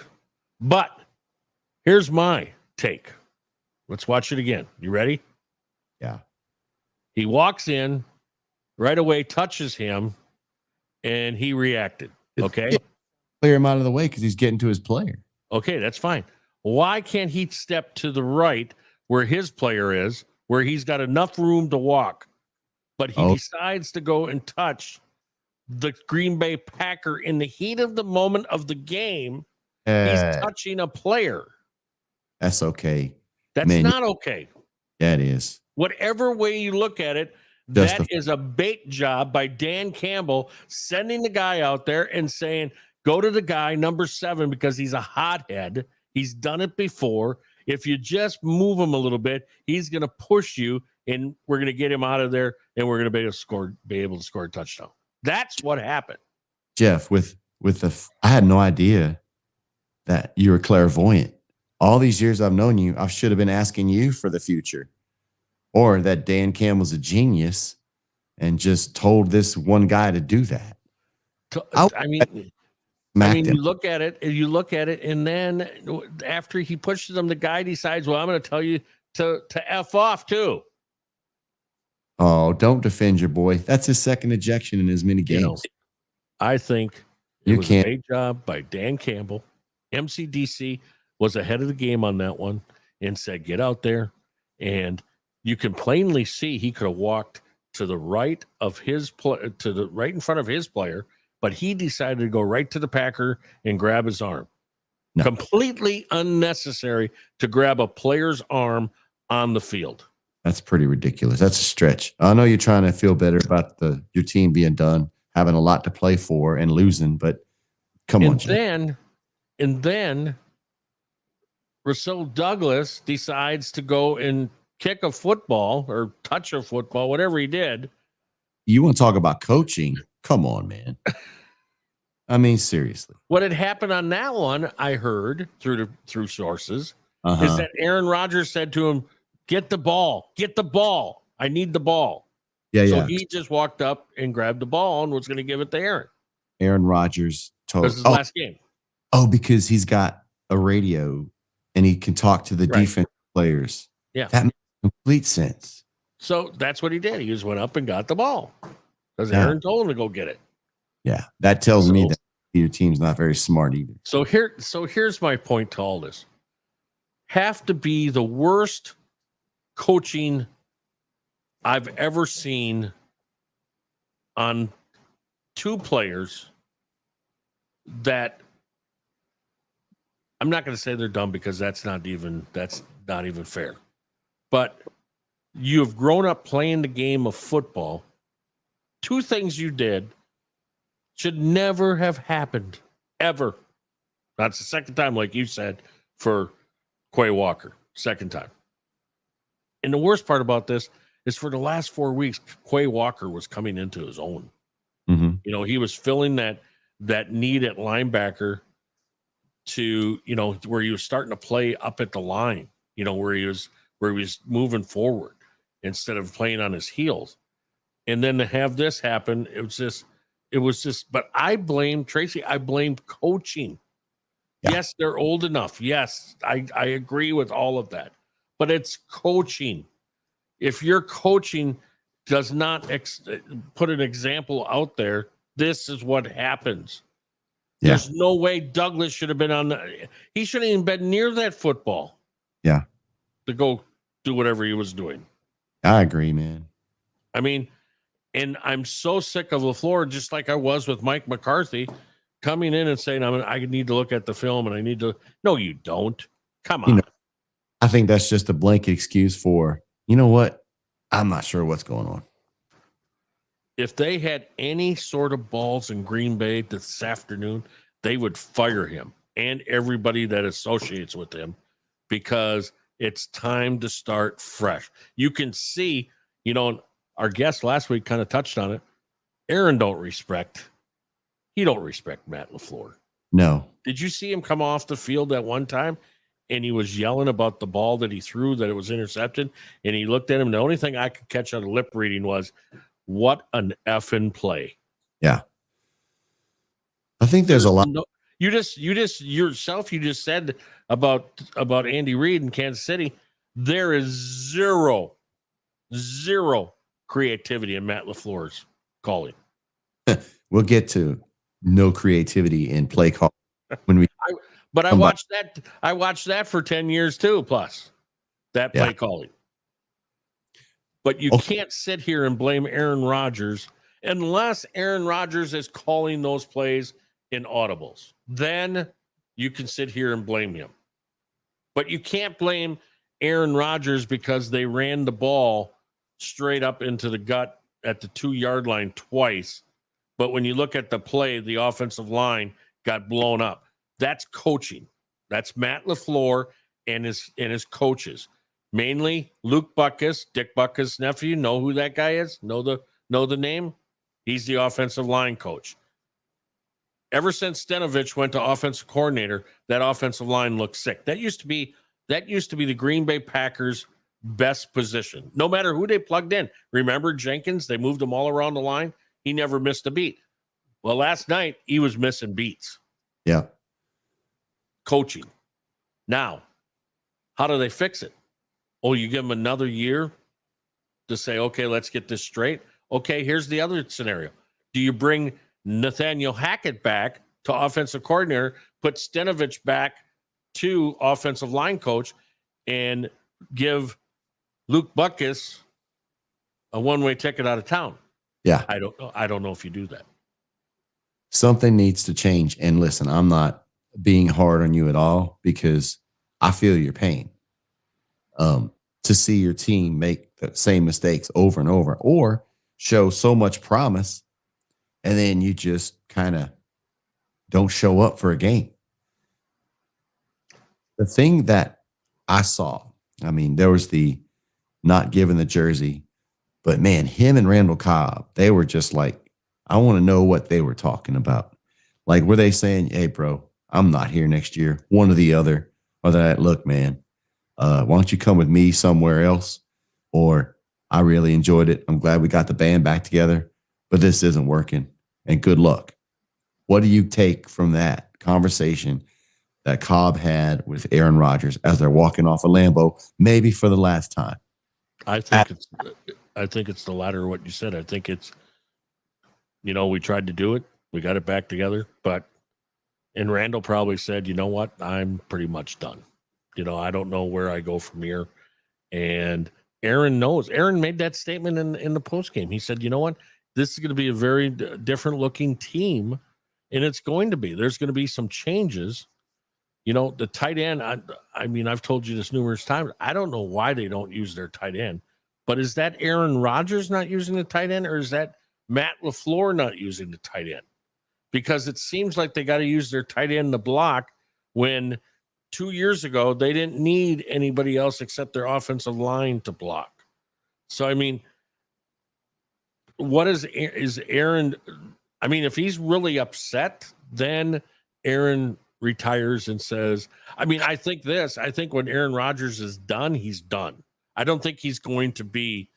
But here's my take. Let's watch it again. You ready?
Yeah.
He walks in, right away touches him, and he reacted. Okay?
Clear him out of the way because he's getting to his player.
Okay, that's fine. Why can't he step to the right where his player is, where he's got enough room to walk, but he decides to go and touch the Green Bay Packer in the heat of the moment of the game? He's touching a player.
That's okay.
That's not okay.
Yeah, it is.
Whatever way you look at it, that is a bait job by Dan Campbell, sending the guy out there and saying, go to the guy, number 7, because he's a hothead. He's done it before. If you just move him a little bit, he's going to push you, and we're going to get him out of there, and we're going to be able to score a touchdown. That's what happened.
Jeff, I had no idea that you were clairvoyant. All these years I've known you, I should have been asking you for the future, or that Dan Campbell's a genius and just told this one guy to do that.
I mean, you look at it, and then after he pushes him, the guy decides, well, I'm going to tell you to F off too.
Oh, don't defend your boy. That's his second ejection in as many games.
I think it was a great job by Dan Campbell. MCDC was ahead of the game on that one and said, get out there. And you can plainly see he could have walked to the right of right in front of his player, but he decided to go right to the Packer and grab his arm. No. Completely unnecessary to grab a player's arm on the field.
That's pretty ridiculous. That's a stretch. I know you're trying to feel better about your team being done, having a lot to play for and losing, but come on.
And then Russell Douglas decides to go and kick a football or touch a football, whatever he did.
You want to talk about coaching? Come on, man. I mean, seriously.
What had happened on that one, I heard through sources, is that Aaron Rodgers said to him, get the ball. I need the ball. So he just walked up and grabbed the ball and was going to give it to Aaron.
Aaron Rodgers told
this is his last game.
Oh, because he's got a radio and he can talk to the defense players.
Yeah.
That makes complete sense.
So that's what he did. He just went up and got the ball because Aaron told him to go get it.
Yeah. That tells me that your team's not very smart either.
So here's my point to all this. Have to be the worst coaching I've ever seen on two players that I'm not going to say they're dumb because that's not even fair. But you have grown up playing the game of football. Two things you did should never have happened, ever. That's the second time, like you said, for Quay Walker. Second time. And the worst part about this is for the last 4 weeks, Quay Walker was coming into his own.
Mm-hmm.
You know, he was filling that need at linebacker to, you know, where he was starting to play up at the line, you know, where he was moving forward instead of playing on his heels. And then to have this happen, it was just, but I blame Tracy. I blame coaching. Yeah. Yes, they're old enough. Yes, I agree with all of that, but it's coaching. If you're coaching does not put an example out there, this is what happens.
Yeah.
There's no way Douglas should have been he shouldn't even been near that football.
Yeah.
To go do whatever he was doing.
I agree, man.
I mean, and I'm so sick of LaFleur, just like I was with Mike McCarthy, coming in and saying, I need to look at the film and I need to. No, you don't. Come on.
I think that's just a blanket excuse for, you know what? I'm not sure what's going on.
If they had any sort of balls in Green Bay this afternoon, they would fire him and everybody that associates with him, because it's time to start fresh. You can see, our guest last week kind of touched on it. Aaron don't respect Matt LaFleur.
No.
Did you see him come off the field at one time and he was yelling about the ball that he threw, that it was intercepted? And he looked at him. The only thing I could catch on a lip reading was, what an effing play.
Yeah. I think there's a lot.
You just said about Andy Reid in Kansas City. There is zero creativity in Matt LaFleur's calling.
We'll get to no creativity in play call when we.
I watched that. I watched that for 10 years too. Plus, that play calling. But you can't sit here and blame Aaron Rodgers unless Aaron Rodgers is calling those plays in audibles. Then you can sit here and blame him. But you can't blame Aaron Rodgers because they ran the ball straight up into the gut at the 2-yard line twice. But when you look at the play, the offensive line got blown up. That's coaching. That's Matt LaFleur and his coaches. Mainly Luke Butkus, Dick Butkus' nephew. Know who that guy is? Know the name? He's the offensive line coach. Ever since Stenovich went to offensive coordinator, that offensive line looked sick. That used to be the Green Bay Packers' best position. No matter who they plugged in. Remember Jenkins? They moved him all around the line. He never missed a beat. Well, last night he was missing beats.
Yeah.
Coaching. Now, how do they fix it? Oh, you give him another year to say, okay, let's get this straight. Okay, here's the other scenario. Do you bring Nathaniel Hackett back to offensive coordinator, put Stenovich back to offensive line coach, and give Luke Butkus a one-way ticket out of town?
Yeah.
I don't know if you do that.
Something needs to change. And listen, I'm not being hard on you at all, because I feel your pain. To see your team make the same mistakes over and over, or show so much promise, and then you just kind of don't show up for a game. The thing that I saw, there was the not giving the jersey, but man, him and Randall Cobb, they were just like, I want to know what they were talking about. Like, were they saying, hey, bro, I'm not here next year, one or the other? Or that, look, man, why don't you come with me somewhere else? Or, I really enjoyed it. I'm glad we got the band back together, but this isn't working, and good luck. What do you take from that conversation that Cobb had with Aaron Rodgers as they're walking off a Lambeau, maybe for the last time?
I think it's the latter of what you said. I think it's, we tried to do it. We got it back together. And Randall probably said, you know what? I'm pretty much done. I don't know where I go from here. And Aaron knows. Aaron made that statement in the postgame. He said, you know what? This is going to be a very different looking team. And it's going to be. There's going to be some changes. The tight end, I've told you this numerous times. I don't know why they don't use their tight end. But is that Aaron Rodgers not using the tight end, or is that Matt LaFleur not using the tight end? Because it seems like they got to use their tight end to block, when 2 years ago they didn't need anybody else except their offensive line to block. So, what is Aaron? If he's really upset, then Aaron retires and says, I think when Aaron Rodgers is done, he's done. I don't think he's going to be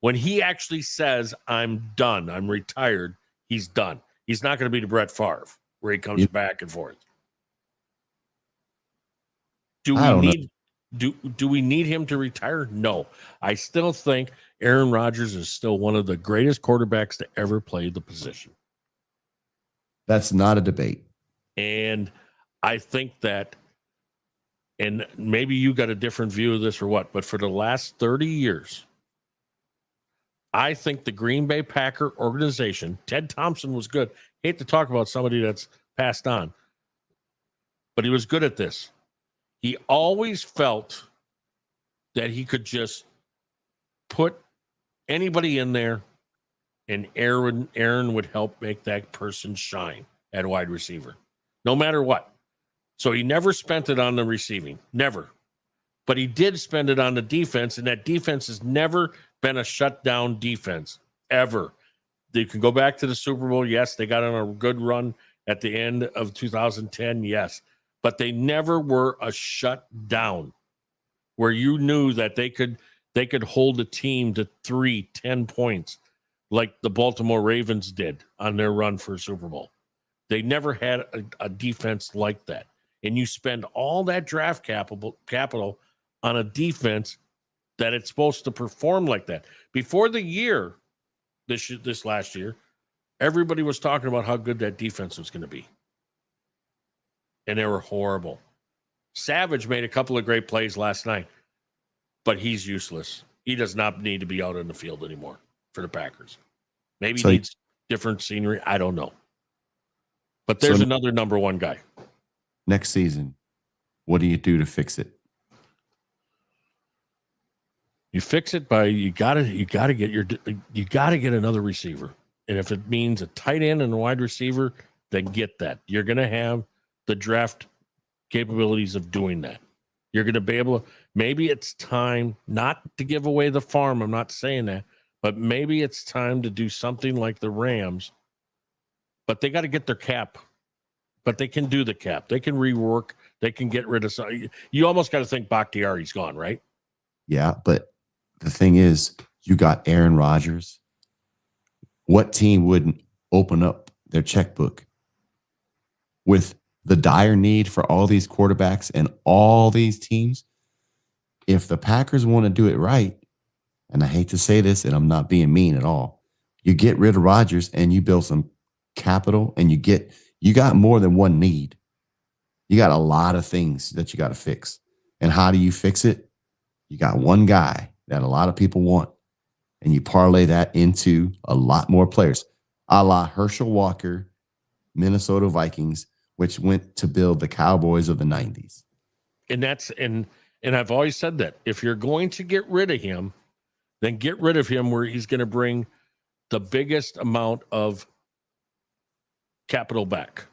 when he actually says, I'm done, I'm retired, he's done. He's not going to be the Brett Favre where he comes back and forth. Do we need Do we need him to retire? No. I still think Aaron Rodgers is still one of the greatest quarterbacks to ever play the position.
That's not a debate.
And I think that, and maybe you got a different view of this or what, but for the last 30 years, I think the Green Bay Packer organization, Ted Thompson was good. Hate to talk about somebody that's passed on, but he was good at this. He always felt that he could just put anybody in there and Aaron would help make that person shine at wide receiver, no matter what. So he never spent it on the receiving, never. But he did spend it on the defense, and that defense has never been a shutdown defense, ever. You can go back to the Super Bowl. Yes, they got on a good run at the end of 2010, yes. But they never were a shutdown where you knew that they could hold a team to 10 points like the Baltimore Ravens did on their run for a Super Bowl. They never had a defense like that. And you spend all that draft capital on a defense that it's supposed to perform like that. Before the year, this last year, everybody was talking about how good that defense was going to be. And they were horrible. Savage made a couple of great plays last night, but he's useless. He does not need to be out in the field anymore for the Packers. Maybe he needs different scenery. I don't know. But there's another number one guy.
Next season, what do you do to fix it?
You fix it by you gotta get another receiver. And if it means a tight end and a wide receiver, then get that. You're gonna have the draft capabilities of doing that. You're gonna be able to, maybe it's time not to give away the farm. I'm not saying that, but maybe it's time to do something like the Rams. But they got to get their cap. But they can do the cap. They can rework. They can get rid of some. You almost got to think Bakhtiari's gone, right?
Yeah, but the thing is, you got Aaron Rodgers. What team wouldn't open up their checkbook with the dire need for all these quarterbacks and all these teams? If the Packers want to do it right, and I hate to say this, and I'm not being mean at all, you get rid of Rodgers and you build some capital, and you got more than one need. You got a lot of things that you got to fix. And how do you fix it? You got one guy that a lot of people want, and you parlay that into a lot more players, a la Herschel Walker, Minnesota Vikings, which went to build the Cowboys of the 90s.
And that's and I've always said that if you're going to get rid of him, then get rid of him where he's going to bring the biggest amount of capital back.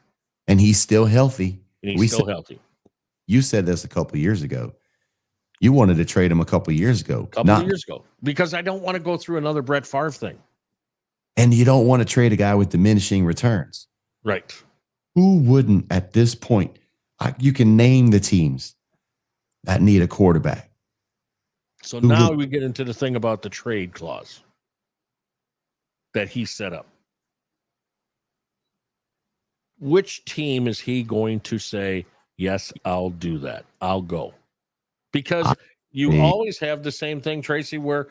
And he's still healthy.
And he's still healthy.
You said this a couple of years ago. You wanted to trade him a couple of years ago.
Because I don't want to go through another Brett Favre thing.
And you don't want to trade a guy with diminishing returns.
Right.
Who wouldn't at this point? You can name the teams that need a quarterback.
So now we get into the thing about the trade clause that he set up. Which team is he going to say, yes, I'll do that. I'll go. Because you always have the same thing, Tracy, where,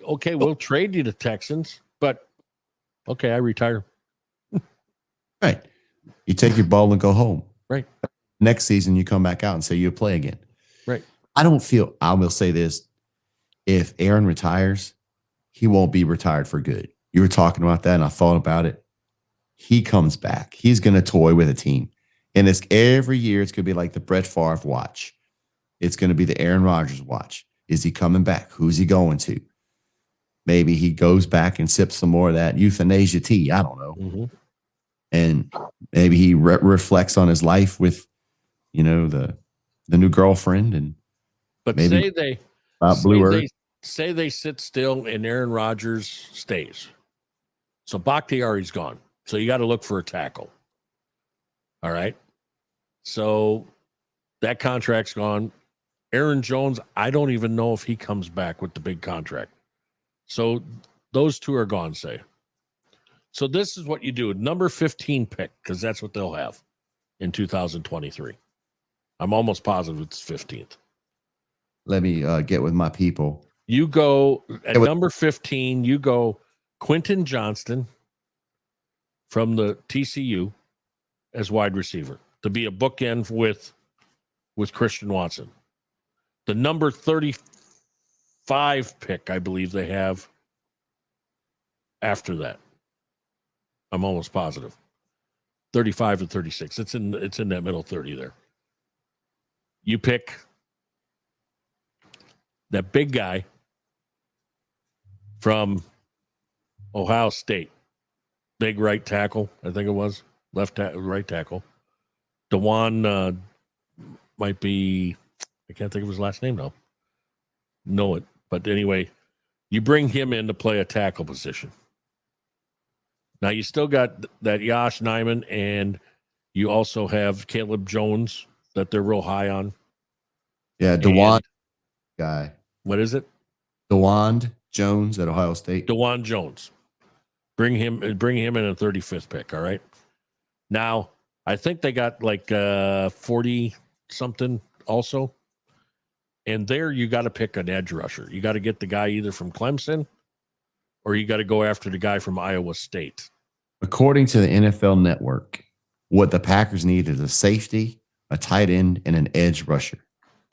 okay, we'll trade you to Texans, but okay, I retire.
Right. You take your ball and go home.
Right.
Next season, you come back out and say you'll play again.
Right.
I will say this. If Aaron retires, he won't be retired for good. You were talking about that, and I thought about it. He comes back. He's going to toy with a team. And it's every year, it's going to be like the Brett Favre watch. It's going to be the Aaron Rodgers watch. Is he coming back? Who's he going to? Maybe he goes back and sips some more of that euthanasia tea. I don't know.
Mm-hmm.
And maybe he reflects on his life with, the new girlfriend.
But
maybe
say they sit still and Aaron Rodgers stays. So Bakhtiari's gone. So you got to look for a tackle. All right. So that contract's gone. Aaron Jones, I don't even know if he comes back with the big contract. So those two are gone, say. So this is what you do. Number 15 pick, because that's what they'll have in 2023. I'm almost positive it's 15th.
get with my people.
You go at number 15, you go Quentin Johnston from the TCU as wide receiver to be a bookend with Christian Watson. The number 35 pick, I believe they have after that. I'm almost positive. 35 or 36. It's in that middle 30 there. You pick that big guy from Ohio State. Big right tackle, I think it was. Right tackle. DeJuan might be, I can't think of his last name now. Know it. But anyway, you bring him in to play a tackle position. Now, you still got that Josh Nijman, and you also have Caleb Jones that they're real high on.
Yeah, DeJuan guy.
What is it?
DeJuan Jones at Ohio State.
DeJuan Jones. Bring him in a 35th pick, all right? Now, I think they got like 40-something also. And there you got to pick an edge rusher. You got to get the guy either from Clemson or you got to go after the guy from Iowa State.
According to the NFL Network, what the Packers need is a safety, a tight end, and an edge rusher.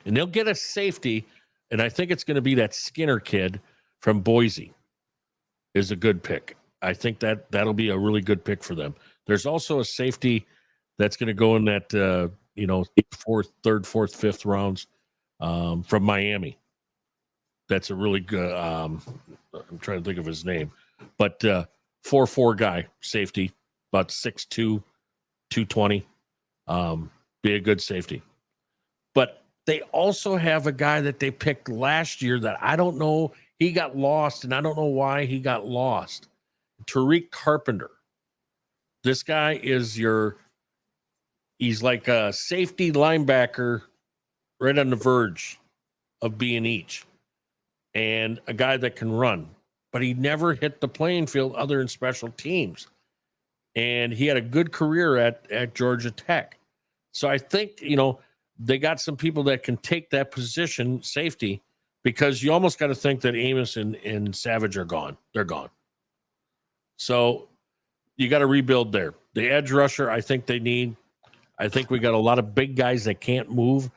And they'll get a safety, and I think it's going to be that Skinner kid from Boise is a good pick. I think that'll be a really good pick for them. There's also a safety that's going to go in that, third, fourth, fifth rounds from Miami. That's a really good, I'm trying to think of his name, but 4'4" guy, safety, about 6'2", 220, be a good safety. But they also have a guy that they picked last year that I don't know, he got lost, and I don't know why he got lost. Tariq Carpenter. This guy is he's like a safety linebacker right on the verge of being each, and a guy that can run, but he never hit the playing field other than special teams. And he had a good career at Georgia Tech. So I think, they got some people that can take that position, safety, because you almost got to think that Amos and Savage are gone. They're gone. So you got to rebuild there. The edge rusher, I think they need. I think we got a lot of big guys that can't move.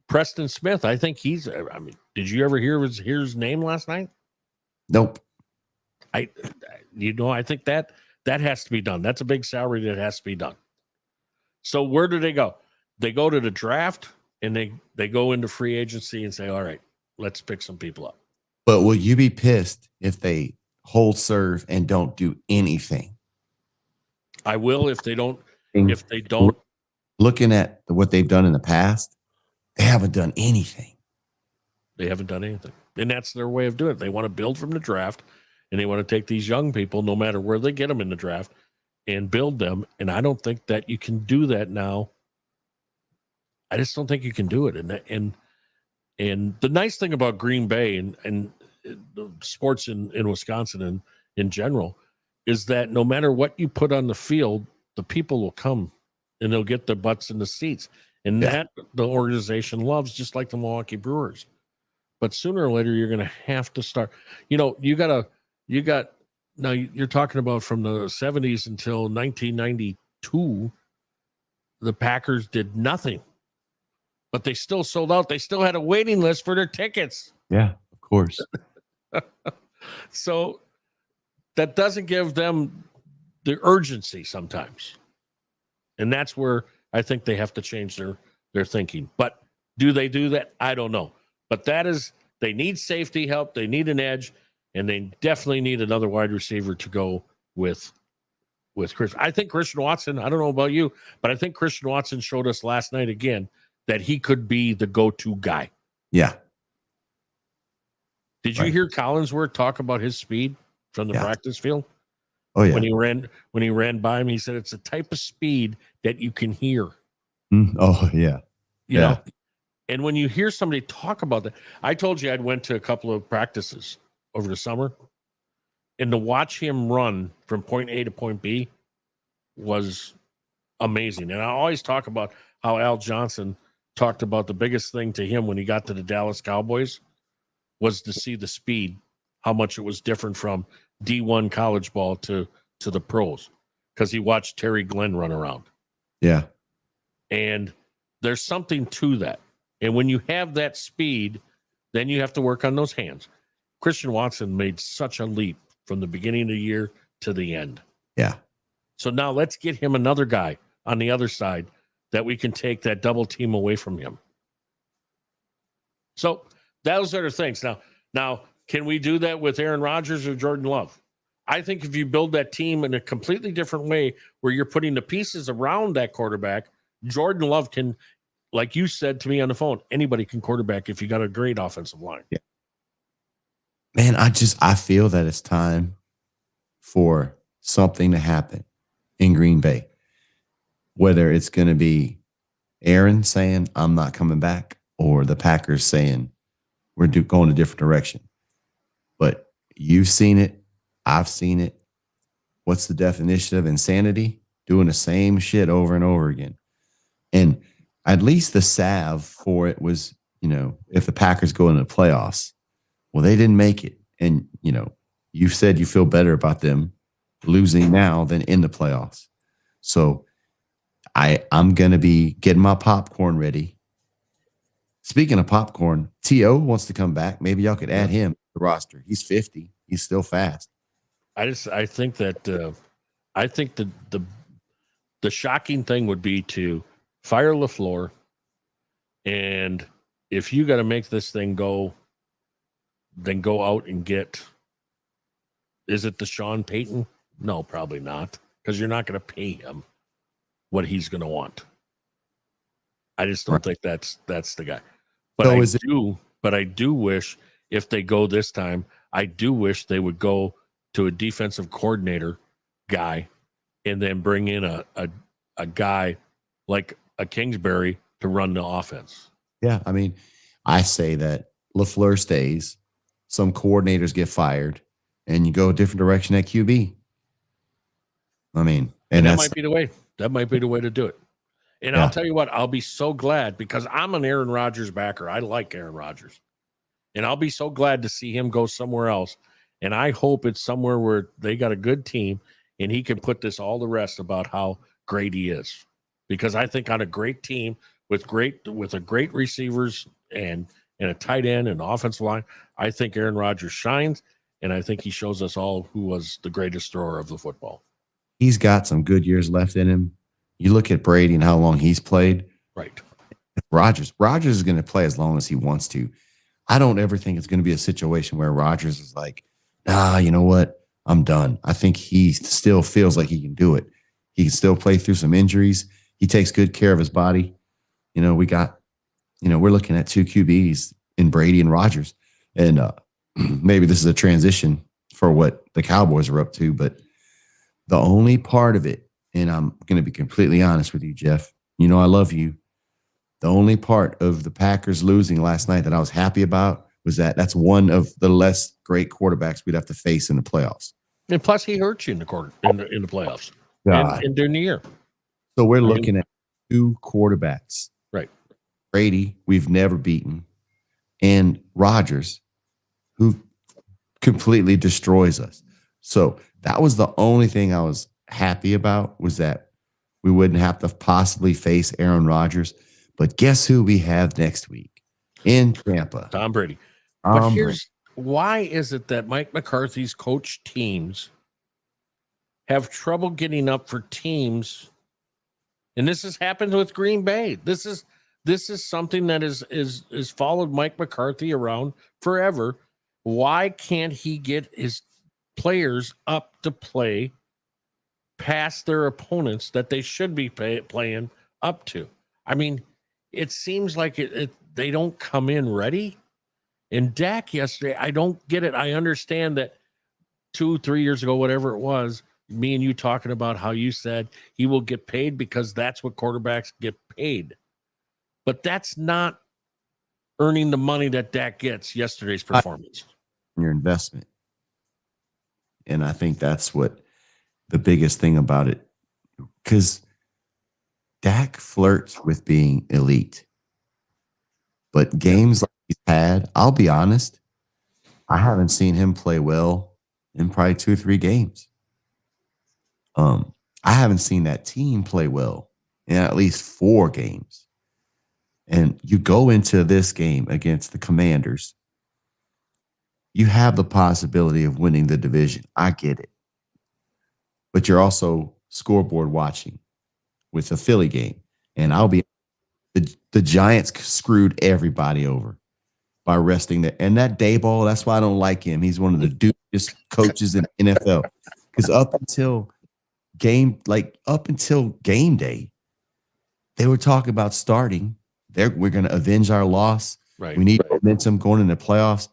Preston Smith, I think did you ever hear his name last night?
Nope.
I think that has to be done. That's a big salary that has to be done. So where do they go? They go to the draft and they go into free agency and say, all right, let's pick some people up.
But will you be pissed if they hold serve and don't do anything?
I will if they don't.
Looking at what they've done in the past, they haven't done anything.
They haven't done anything. And that's their way of doing it. They want to build from the draft, and they want to take these young people, no matter where they get them in the draft, and build them. And I don't think that you can do that now. I just don't think you can do it. And the nice thing about Green Bay and sports in Wisconsin and in general is that no matter what you put on the field, the people will come and they'll get their butts in the seats. And that the organization loves, just like the Milwaukee Brewers. But sooner or later, you're going to have to start. Now you're talking about from the 70s until 1992, the Packers did nothing. But they still sold out. They still had a waiting list for their tickets.
Yeah, of course.
So that doesn't give them the urgency sometimes. And that's where I think they have to change their thinking. But do they do that? I don't know. But they need safety help. They need an edge. And they definitely need another wide receiver to go with Chris. I think Christian Watson, I don't know about you, but I think Christian Watson showed us last night again that he could be the go-to guy.
Yeah.
Did you hear Collinsworth talk about his speed from the practice field?
Oh yeah.
When he ran by him, he said it's a type of speed that you can hear.
Oh yeah.
You know? And when you hear somebody talk about that, I told you I'd went to a couple of practices over the summer, and to watch him run from point A to point B was amazing. And I always talk about how Al Johnson talked about the biggest thing to him when he got to the Dallas Cowboys was to see the speed, how much it was different from D1 college ball to the pros, because he watched Terry Glenn run around.
Yeah.
And there's something to that. And when you have that speed, then you have to work on those hands. Christian Watson made such a leap from the beginning of the year to the end.
Yeah.
So now let's get him another guy on the other side that we can take that double team away from him. So those are the things. Now, can we do that with Aaron Rodgers or Jordan Love? I think if you build that team in a completely different way where you're putting the pieces around that quarterback, Jordan Love can, like you said to me on the phone, anybody can quarterback if you got a great offensive line.
Yeah. Man, I feel that it's time for something to happen in Green Bay. Whether it's going to be Aaron saying, I'm not coming back, or the Packers saying, we're going a different direction. But you've seen it. I've seen it. What's the definition of insanity? Doing the same shit over and over again. And at least the salve for it was, if the Packers go into the playoffs, well, they didn't make it. And, you said you feel better about them losing now than in the playoffs. So I'm going to be getting my popcorn ready. Speaking of popcorn, T.O. wants to come back. Maybe y'all could add him to the roster. He's 50. He's still fast.
I think that the shocking thing would be to fire LaFleur, and if you got to make this thing go, then go out and get. Is it Deshaun Payton? No, probably not, because you're not going to pay him what he's going to want. I just don't think that's the guy. But so I do wish if they go this time, I do wish they would go to a defensive coordinator guy and then bring in a guy like a Kingsbury to run the offense.
Yeah, I mean, I say that LaFleur stays, some coordinators get fired, and you go a different direction at QB. I mean,
and that might be the way. That might be the way to do it. And yeah. I'll tell you what, I'll be so glad, because I'm an Aaron Rodgers backer. I like Aaron Rodgers. And I'll be so glad to see him go somewhere else. And I hope it's somewhere where they got a good team and he can put this all the rest about how great he is. Because I think on a great team with a great receivers and a tight end and offensive line, I think Aaron Rodgers shines, and I think he shows us all who was the greatest thrower of the football.
He's got some good years left in him. You look at Brady and how long he's played.
Right.
Rodgers is going to play as long as he wants to. I don't ever think it's going to be a situation where Rodgers is like, you know what? I'm done. I think he still feels like he can do it. He can still play through some injuries. He takes good care of his body. We're looking at two QBs in Brady and Rodgers. And maybe this is a transition for what the Cowboys are up to, but the only part of it, and I'm going to be completely honest with you, Jeff, I love you. The only part of the Packers losing last night that I was happy about was that that's one of the less great quarterbacks we'd have to face in the playoffs.
And plus, he hurt you in the playoffs and during the year.
So we're looking at two quarterbacks.
Right.
Brady, we've never beaten, and Rodgers, who completely destroys us. So that was the only thing I was happy about, was that we wouldn't have to possibly face Aaron Rodgers. But guess who we have next week in Tampa?
Tom Brady. Why is it that Mike McCarthy's coach teams have trouble getting up for teams? And this has happened with Green Bay. This is something that is followed Mike McCarthy around forever. Why can't he get his players up to play past their opponents that they should be playing up to? I mean, it seems like they don't come in ready. And Dak yesterday, I don't get it. I understand that 2-3 years ago, whatever it was, me and you talking about how you said he will get paid because that's what quarterbacks get paid. But that's not earning the money that Dak gets yesterday's performance.
Your investment. And I think that's what the biggest thing about it, because Dak flirts with being elite. But games like he's had, I'll be honest, I haven't seen him play well in probably 2 or 3 games. I haven't seen that team play well in at least 4 games. And you go into this game against the Commanders, you have the possibility of winning the division. I get it. But you're also scoreboard watching with the Philly game. And I'll be the Giants screwed everybody over by resting there. And that Dayball, that's why I don't like him. He's one of the dopest coaches in the NFL. Because up until game day, they were talking about starting. We're going to avenge our loss.
Right.
We need momentum going into the playoffs.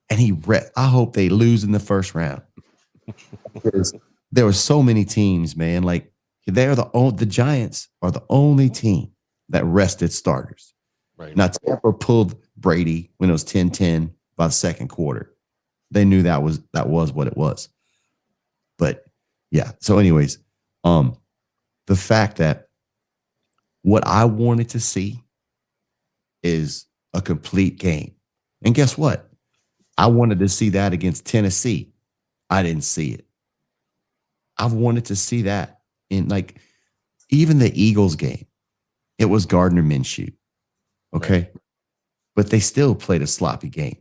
And I hope they lose in the first round. There were so many teams, man. Like the Giants are the only team that rested starters.
Right.
Now, Tampa pulled Brady when it was 10-10 by the second quarter. They knew that was what it was. But yeah. So, anyways, the fact that what I wanted to see is a complete game. And guess what? I wanted to see that against Tennessee. I didn't see it. I've wanted to see that in even the Eagles game. It was Gardner Minshew. Okay. Right. But they still played a sloppy game.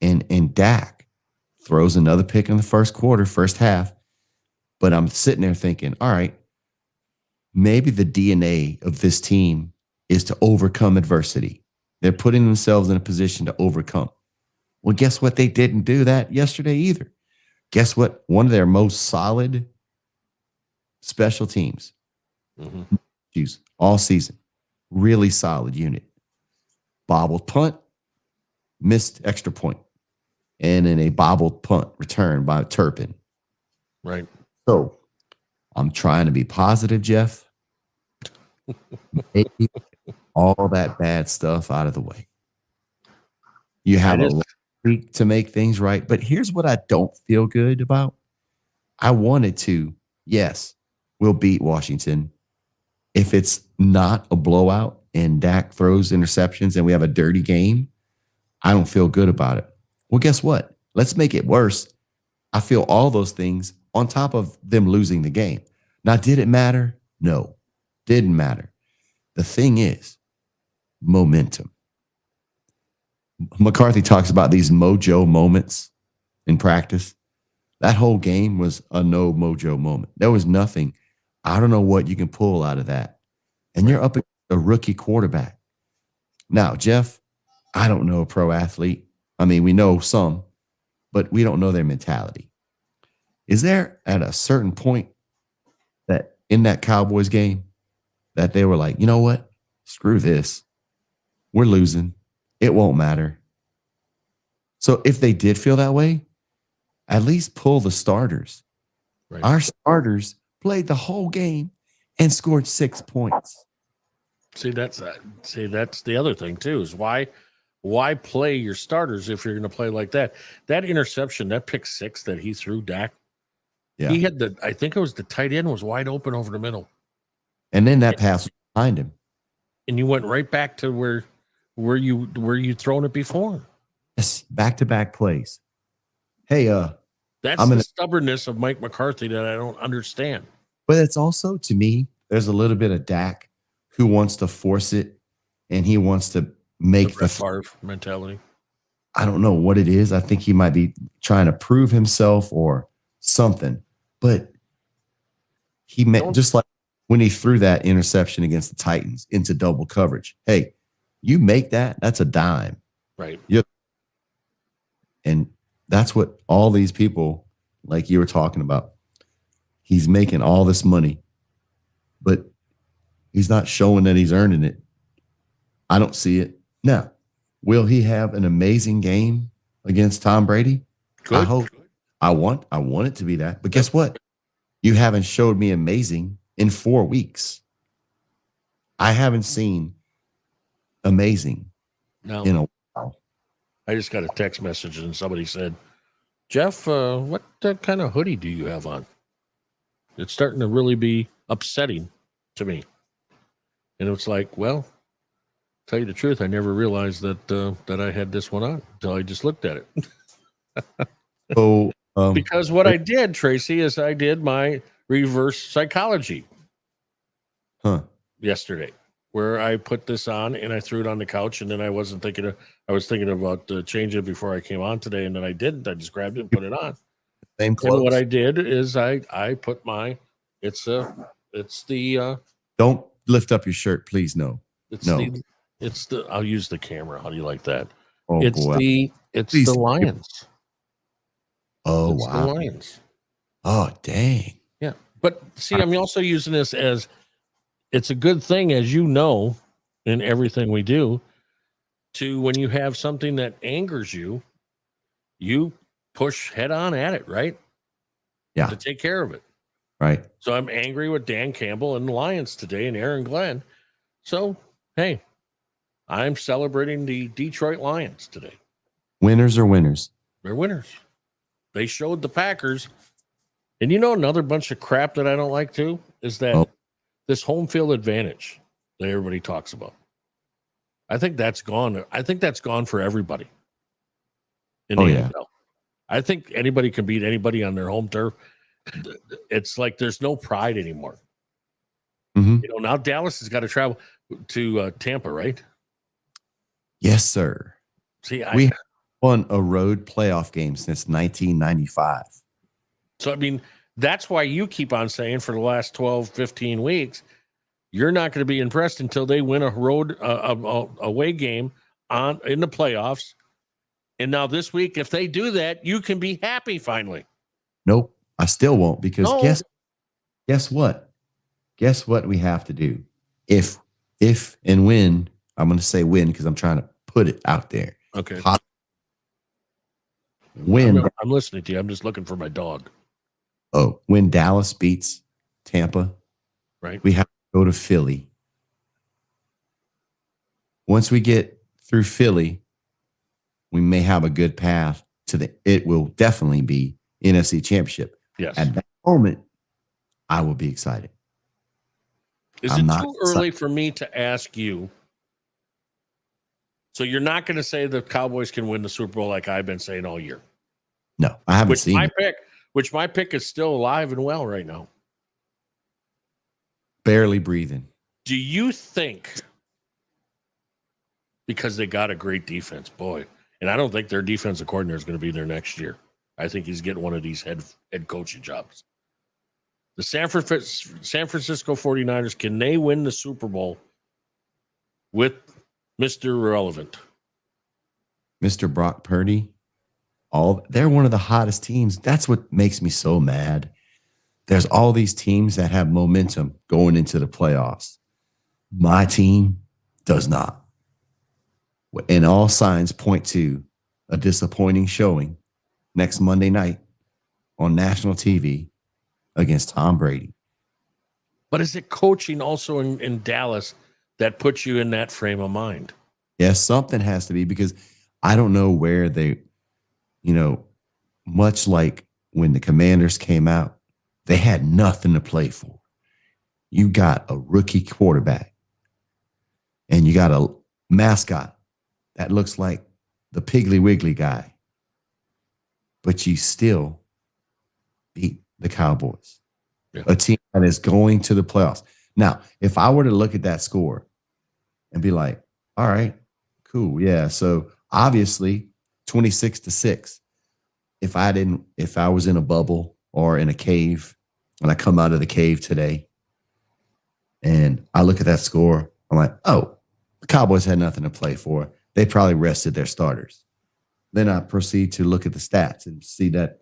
And Dak throws another pick in the first half. But I'm sitting there thinking, all right, maybe the DNA of this team is to overcome adversity. They're putting themselves in a position to overcome. Well, guess what? They didn't do that yesterday either. Guess what? One of their most solid special teams all season. Really solid unit. Bobbled punt, missed extra point, and then a bobbled punt return by Turpin.
Right.
So I'm trying to be positive, Jeff. Maybe all that bad stuff out of the way. You have a week to make things right. But here's what I don't feel good about. I wanted to, yes, we'll beat Washington. If it's not a blowout and Dak throws interceptions and we have a dirty game, I don't feel good about it. Well, guess what? Let's make it worse. I feel all those things on top of them losing the game. Now, did it matter? No, didn't matter. The thing is, momentum. McCarthy talks about these mojo moments in practice. That whole game was a no mojo moment. There was nothing. I don't know what you can pull out of that. And you're up against a rookie quarterback. Now, Jeff, I don't know a pro athlete. I mean, we know some, but we don't know their mentality. Is there at a certain point that in that Cowboys game that they were like, you know what? Screw this. We're losing. It won't matter. So if they did feel that way, at least pull the starters. Right. Our starters played the whole game and scored 6 points.
See, that's the other thing too, is why play your starters if you're going to play like that? That interception, that pick 6 that he threw, Dak, he had I think it was the tight end was wide open over the middle.
And then that pass was behind him.
And you went right back to where you thrown it before.
Yes, back-to-back plays. Hey,
that's the stubbornness of Mike McCarthy that I don't understand.
But it's also, to me, there's a little bit of Dak who wants to force it and he wants to make
the Favre mentality.
I don't know what it is. I think he might be trying to prove himself or something. But he meant just like when he threw that interception against the Titans into double coverage. Hey, you make that's a dime.
Right.
And that's what all these people, like you were talking about, he's making all this money, but he's not showing that he's earning it. I don't see it. Now, will he have an amazing game against Tom Brady?
Good.
I hope. I want it to be that. But guess what? You haven't showed me amazing in 4 weeks. I haven't seen amazing in a while.
I just got a text message and somebody said, Jeff, what kind of hoodie do you have on? It's starting to really be upsetting to me. And it's like, well, Tell you the truth, I never realized that I had this one on until I just looked at it.
So,
Because what I did, Tracy, is I did my reverse psychology yesterday, where I put this on and I threw it on the couch, and then I was thinking about changing it before I came on today, and then I didn't. I just grabbed it and put it on.
same
And
clothes.
what I did is I put it's the
Don't lift up your shirt, please. No.
I'll use the camera. How do you like that?
Oh
It's
boy.
the Lions.
Oh
It's
wow.
the Lions.
Oh dang.
Yeah. But see, I'm also using this as it's a good thing, as you know, in everything we do, to when you have something that angers you, you push head on at it, right?
Yeah.
To take care of it.
Right.
So I'm angry with Dan Campbell and the Lions today and Aaron Glenn. So, hey, I'm celebrating the Detroit Lions today.
Winners are winners.
They're winners. They showed the Packers. And you know, another bunch of crap that I don't like too is that this home field advantage that everybody talks about. I think that's gone. I think that's gone for everybody in the NFL. I think anybody can beat anybody on their home turf. It's like there's no pride anymore.
Mm-hmm.
You know, now Dallas has got to travel to Tampa, right?
Yes, sir.
See,
we have won a road playoff game since 1995.
So, I mean, that's why you keep on saying for the last 12, 15 weeks, you're not going to be impressed until they win a road away game in the playoffs. And now this week, if they do that, you can be happy finally.
Nope, I still won't, because guess what? Guess what we have to do? If and when, I'm going to say when because I'm trying to put it out there.
Okay.
When
I'm listening to you. I'm just looking for my dog.
Oh, when Dallas beats Tampa,
right?
We have to go to Philly. Once we get through Philly, we may have a good path to it will definitely be NFC Championship.
Yes.
At that moment, I will be excited.
Is it too early for me to ask you? So you're not going to say the Cowboys can win the Super Bowl like I've been saying all year?
No, I haven't seen it.
Which my pick is still alive and well right now.
Barely breathing.
Do you think, because they got a great defense, boy, and I don't think their defensive coordinator is going to be there next year. I think he's getting one of these head coaching jobs. The San Francisco 49ers, can they win the Super Bowl with Mr. Irrelevant?
Mr. Brock Purdy? They're one of the hottest teams. That's what makes me so mad. There's all these teams that have momentum going into the playoffs. My team does not. And all signs point to a disappointing showing next Monday night on national TV against Tom Brady.
But is it coaching also in Dallas that puts you in that frame of mind?
Yes, something has to be, because I don't know where they, much like when the Commanders came out, they had nothing to play for. You got a rookie quarterback and you got a mascot that looks like the Piggly Wiggly guy, but you still beat the Cowboys, a team that is going to the playoffs. Now, if I were to look at that score and be like, all right, cool. Yeah. So obviously 26-6. If I was in a bubble or in a cave and I come out of the cave today and I look at that score, I'm like, oh, the Cowboys had nothing to play for. They probably rested their starters. Then I proceed to look at the stats and see that,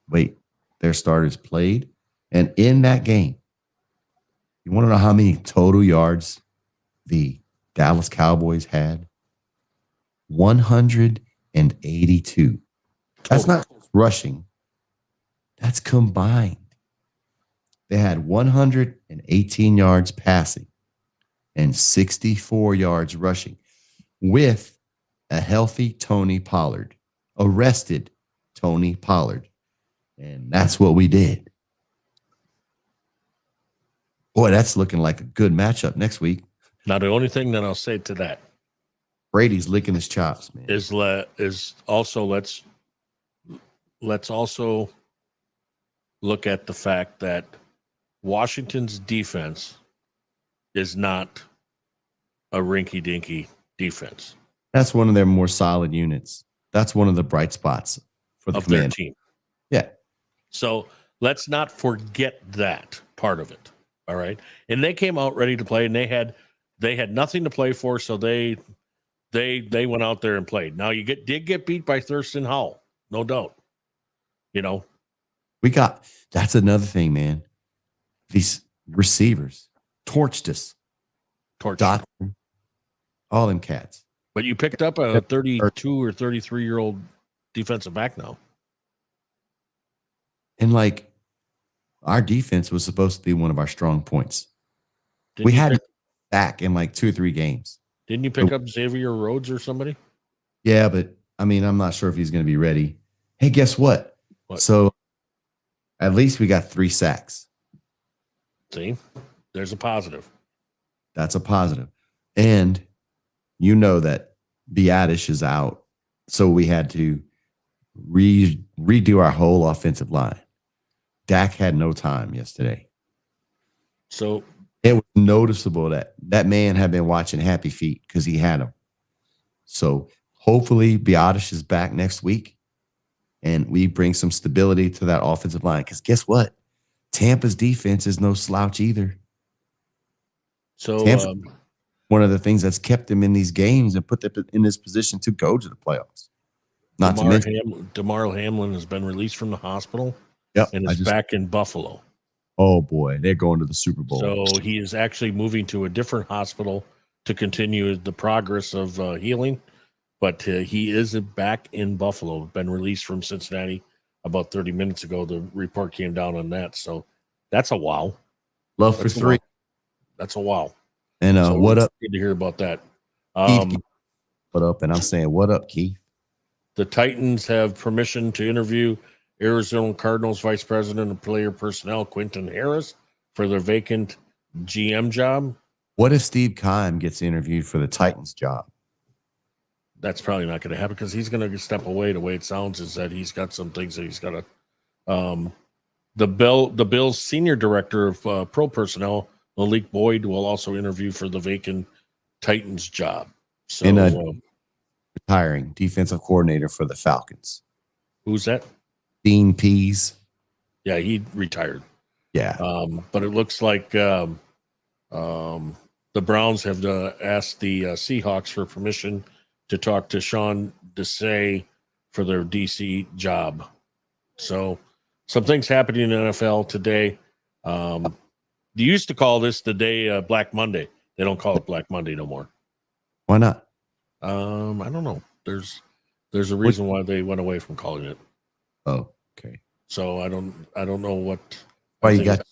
wait, their starters played. And in that game, you want to know how many total yards the Dallas Cowboys had? 182. That's not rushing. That's combined. They had 118 yards passing and 64 yards rushing with a healthy Tony Pollard, arrested Tony Pollard. And that's what we did. Boy, that's looking like a good matchup next week.
Now, the only thing that I'll say to that,
Brady's licking his chops, man.
Is also let's also look at the fact that Washington's defense is not a rinky-dinky defense.
That's one of their more solid units. That's one of the bright spots for the
their team.
Yeah.
So let's not forget that part of it. All right. And they came out ready to play, and they had nothing to play for, so they went out there and played. Now you did get beat by Thurston Howell, no doubt.
That's another thing, man. These receivers torched us. Doctor, all them cats.
But you picked up a 32 or 33-year-old defensive back now.
And our defense was supposed to be one of our strong points. We had back in 2 or 3 games.
Didn't you pick up Xavier Rhodes or somebody?
Yeah, but I'm not sure if he's going to be ready. Hey, guess what? So at least we got 3 sacks.
See, there's a positive.
That's a positive. And you know that Biadish is out. So we had to redo our whole offensive line. Dak had no time yesterday.
So
it was noticeable that man had been watching Happy Feet because he had him. So hopefully Biadish is back next week and we bring some stability to that offensive line. Because guess what? Tampa's defense is no slouch either. So one of the things that's kept them in these games and put them in this position to go to the playoffs. Not to mention
DeMar Hamlin has been released from the hospital.
Yep,
and is back in Buffalo.
Oh boy, they're going to the Super Bowl.
So he is actually moving to a different hospital to continue the progress of healing. But he is back in Buffalo. Been released from Cincinnati about 30 minutes ago. The report came down on that. So that's a wow.
Love for 3.
That's a wow.
And
so
what up?
Good to hear about that.
Keith, what up? And I'm saying, what up, Keith?
The Titans have permission to interview Arizona Cardinals Vice President of Player Personnel Quentin Harris for their vacant GM job.
What if Steve Keim gets interviewed for the Titans job?
That's probably not going to happen because he's going to step away. The way it sounds is that he's got some things that he's got to. The Bills senior director of pro personnel, Malik Boyd, will also interview for the vacant Titans job. So,
retiring defensive coordinator for the Falcons.
Who's that?
Dean Pease.
Yeah, he retired.
Yeah.
But it looks like the Browns have asked the Seahawks for permission to talk to Sean Desai for their DC job. So some things happening in the NFL today. They used to call this the day Black Monday. They don't call it Black Monday no more.
Why not?
I don't know. There's a reason why they went away from calling it.
Oh, okay.
So I don't know what.
Why you got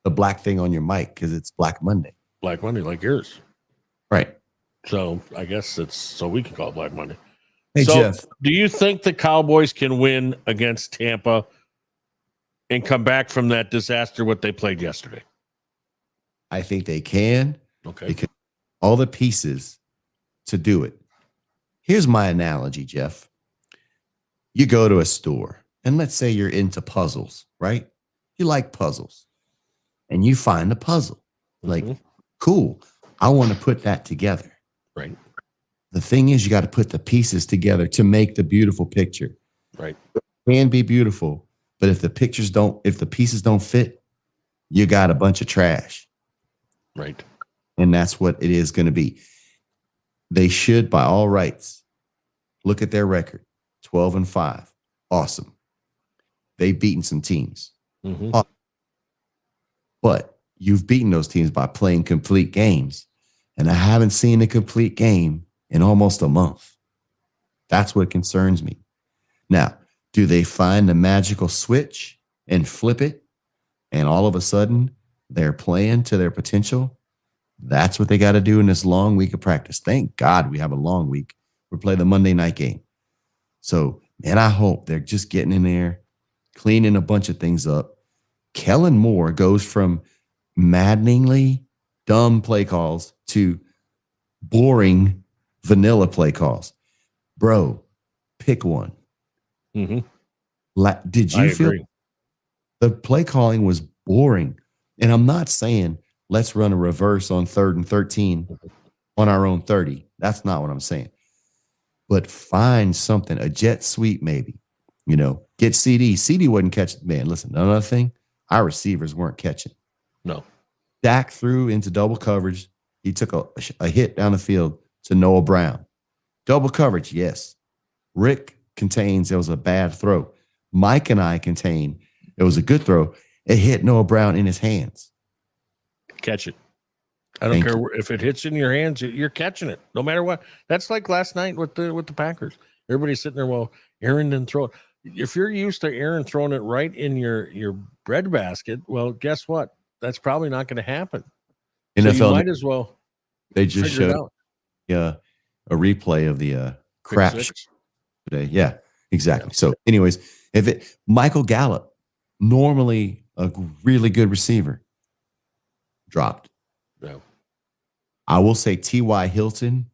the black thing on your mic? Because it's Black Monday.
Black Monday, like yours,
right?
So I guess it's so we can call it Black Monday.
Hey,
so
Jeff,
do you think the Cowboys can win against Tampa and come back from that disaster what they played yesterday?
I think they can.
Okay.
Because all the pieces to do it. Here's my analogy, Jeff. You go to a store, and let's say you're into puzzles, right? You like puzzles, and you find a puzzle. Like, cool, I want to put that together.
Right.
The thing is, you got to put the pieces together to make the beautiful picture.
Right.
It can be beautiful, but if the pieces don't fit, you got a bunch of trash.
Right.
And that's what it is going to be. They should, by all rights, look at their record, 12-5. Awesome. They've beaten some teams. Awesome. But you've beaten those teams by playing complete games. And I haven't seen a complete game in almost a month. That's what concerns me. Now, do they find the magical switch and flip it? And all of a sudden, they're playing to their potential? That's what they got to do in this long week of practice. Thank God we have a long week. We play the Monday night game. So, man, I hope they're just getting in there, cleaning a bunch of things up. Kellen Moore goes from maddeningly dumb play calls to boring vanilla play calls. Bro, pick one.
Mm-hmm.
Did
I
you feel
agree.
the play calling was boring? And I'm not saying let's run a reverse on 3rd and 13 on our own 30. That's not what I'm saying. But find something, a jet sweep maybe. Get CD. CD wasn't catching. Man, listen, another thing, our receivers weren't catching.
No.
Dak threw into double coverage. He took a hit down the field to Noah Brown. Double coverage, yes. Rick contains it was a bad throw. Mike and I contain it was a good throw. It hit Noah Brown in his hands.
Catch it. I don't
Thank
care
you.
if it hits in your hands, you're catching it no matter what. That's like last night with the Packers. Everybody's sitting there, well, Aaron didn't throw it. If you're used to Aaron throwing it right in your breadbasket, well, guess what? That's probably not going to happen. So you
NFL,
might as well
they just
figure it
showed
out.
a replay of the
Pick
crap
six.
today. Yeah, exactly.
Yeah.
So, anyways, Michael Gallup, normally a really good receiver, dropped.
No.
I will say T.Y. Hilton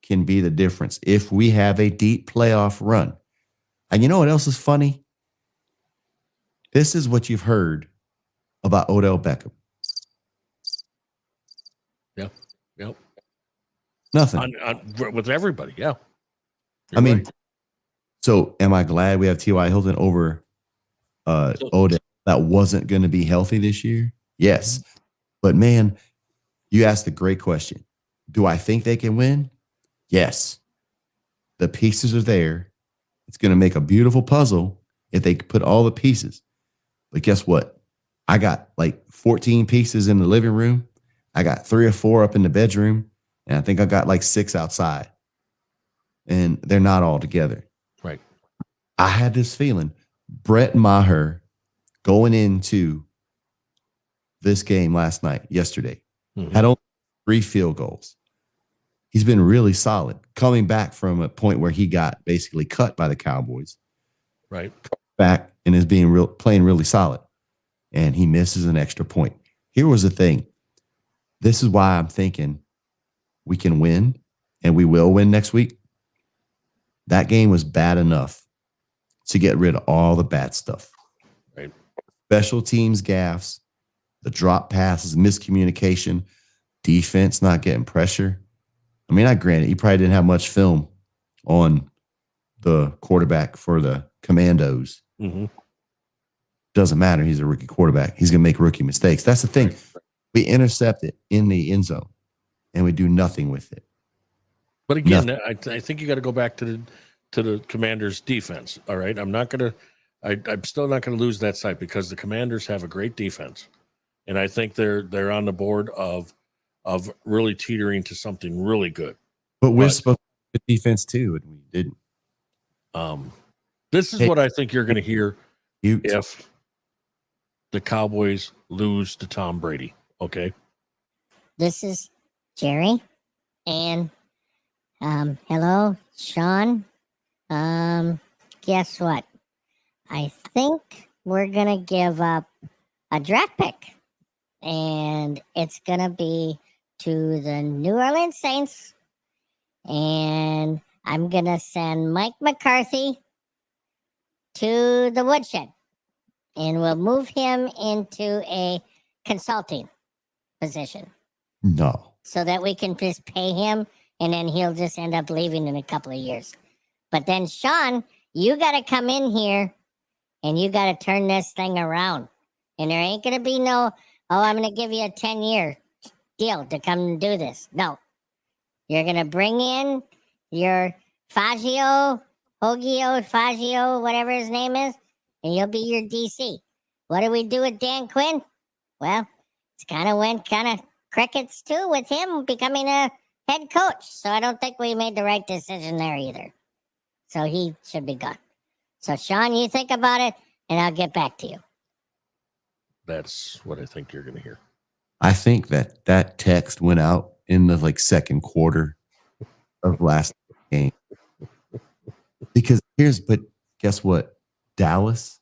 can be the difference if we have a deep playoff run. And you know what else is funny? This is what you've heard about Odell Beckham.
Yeah. Yep.
Nothing.
With everybody. Yeah.
I mean,
right.
So am I glad we have T.Y. Hilton over Odell that wasn't going to be healthy this year? Yes. But man, you asked a great question. Do I think they can win? Yes. The pieces are there. It's going to make a beautiful puzzle if they put all the pieces. But guess what? I got like 14 pieces in the living room. I got 3 or 4 up in the bedroom. And I think I got like 6 outside. And they're not all together.
Right.
I had this feeling Brett Maher going into this game yesterday, had only 3 field goals. He's been really solid coming back from a point where he got basically cut by the Cowboys.
Right.
Back and is playing really solid. And he misses an extra point. Here was the thing. This is why I'm thinking we can win and we will win next week. That game was bad enough to get rid of all the bad stuff.
Right.
Special teams gaffes, the drop passes, miscommunication, defense not getting pressure. I mean, I granted, he probably didn't have much film on the quarterback for the Commandos.
Mm-hmm.
Doesn't matter. He's a rookie quarterback. He's going to make rookie mistakes. That's the thing. We intercept it in the end zone, and we do nothing with it.
But again, I think you got to go back to the Commanders' defense. All right, I'm still not going to lose that sight because the Commanders have a great defense, and I think they're on the board of really teetering to something really good.
But we're supposed to have defense too, and we didn't.
This is what I think you're going to hear if the Cowboys lose to Tom Brady. Okay.
This is Jerry, and hello, Sean. Guess what? I think we're gonna give up a draft pick, and it's gonna be to the New Orleans Saints, and I'm gonna send Mike McCarthy to the woodshed, and we'll move him into a consulting position.
No.
So that we can just pay him, and then he'll just end up leaving in a couple of years. But then, Sean, you got to come in here, and you got to turn this thing around. And there ain't going to be no, I'm going to give you a 10-year deal to come and do this. No. You're going to bring in your Fagio, whatever his name is, and you'll be your DC. What do we do with Dan Quinn? Well, it's kind of went crickets too with him becoming a head coach. So I don't think we made the right decision there either. So he should be gone. So Sean, you think about it, and I'll get back to you.
That's what I think you're going to hear.
I think that text went out in the second quarter of last game. Because but guess what? Dallas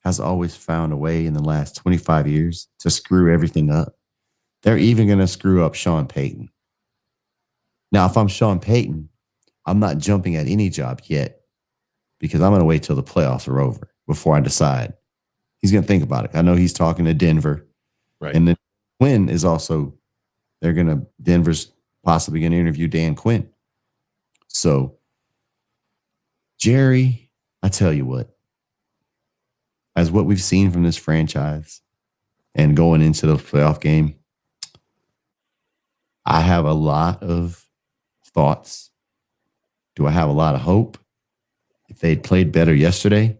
has always found a way in the last 25 years to screw everything up. They're even going to screw up Sean Payton. Now, if I'm Sean Payton, I'm not jumping at any job yet because I'm going to wait till the playoffs are over before I decide. He's going to think about it. I know he's talking to Denver.
Right.
And then Quinn is also, Denver's possibly going to interview Dan Quinn. So, Jerry, I tell you what, as what we've seen from this franchise and going into the playoff game, I have a lot of thoughts. Do I have a lot of hope? If they'd played better yesterday,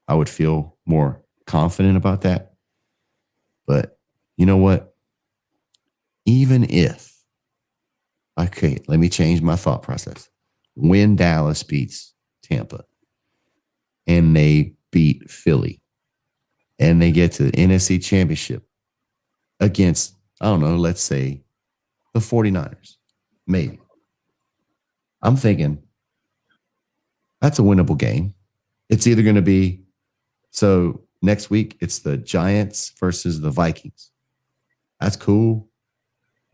I would feel more confident about that. But you know what? Even if, okay, let me change my thought process. When Dallas beats Tampa and they beat Philly and they get to the NFC Championship against, I don't know, let's say the 49ers, maybe. I'm thinking that's a winnable game. It's either going to be, so next week it's the Giants versus the Vikings. That's cool.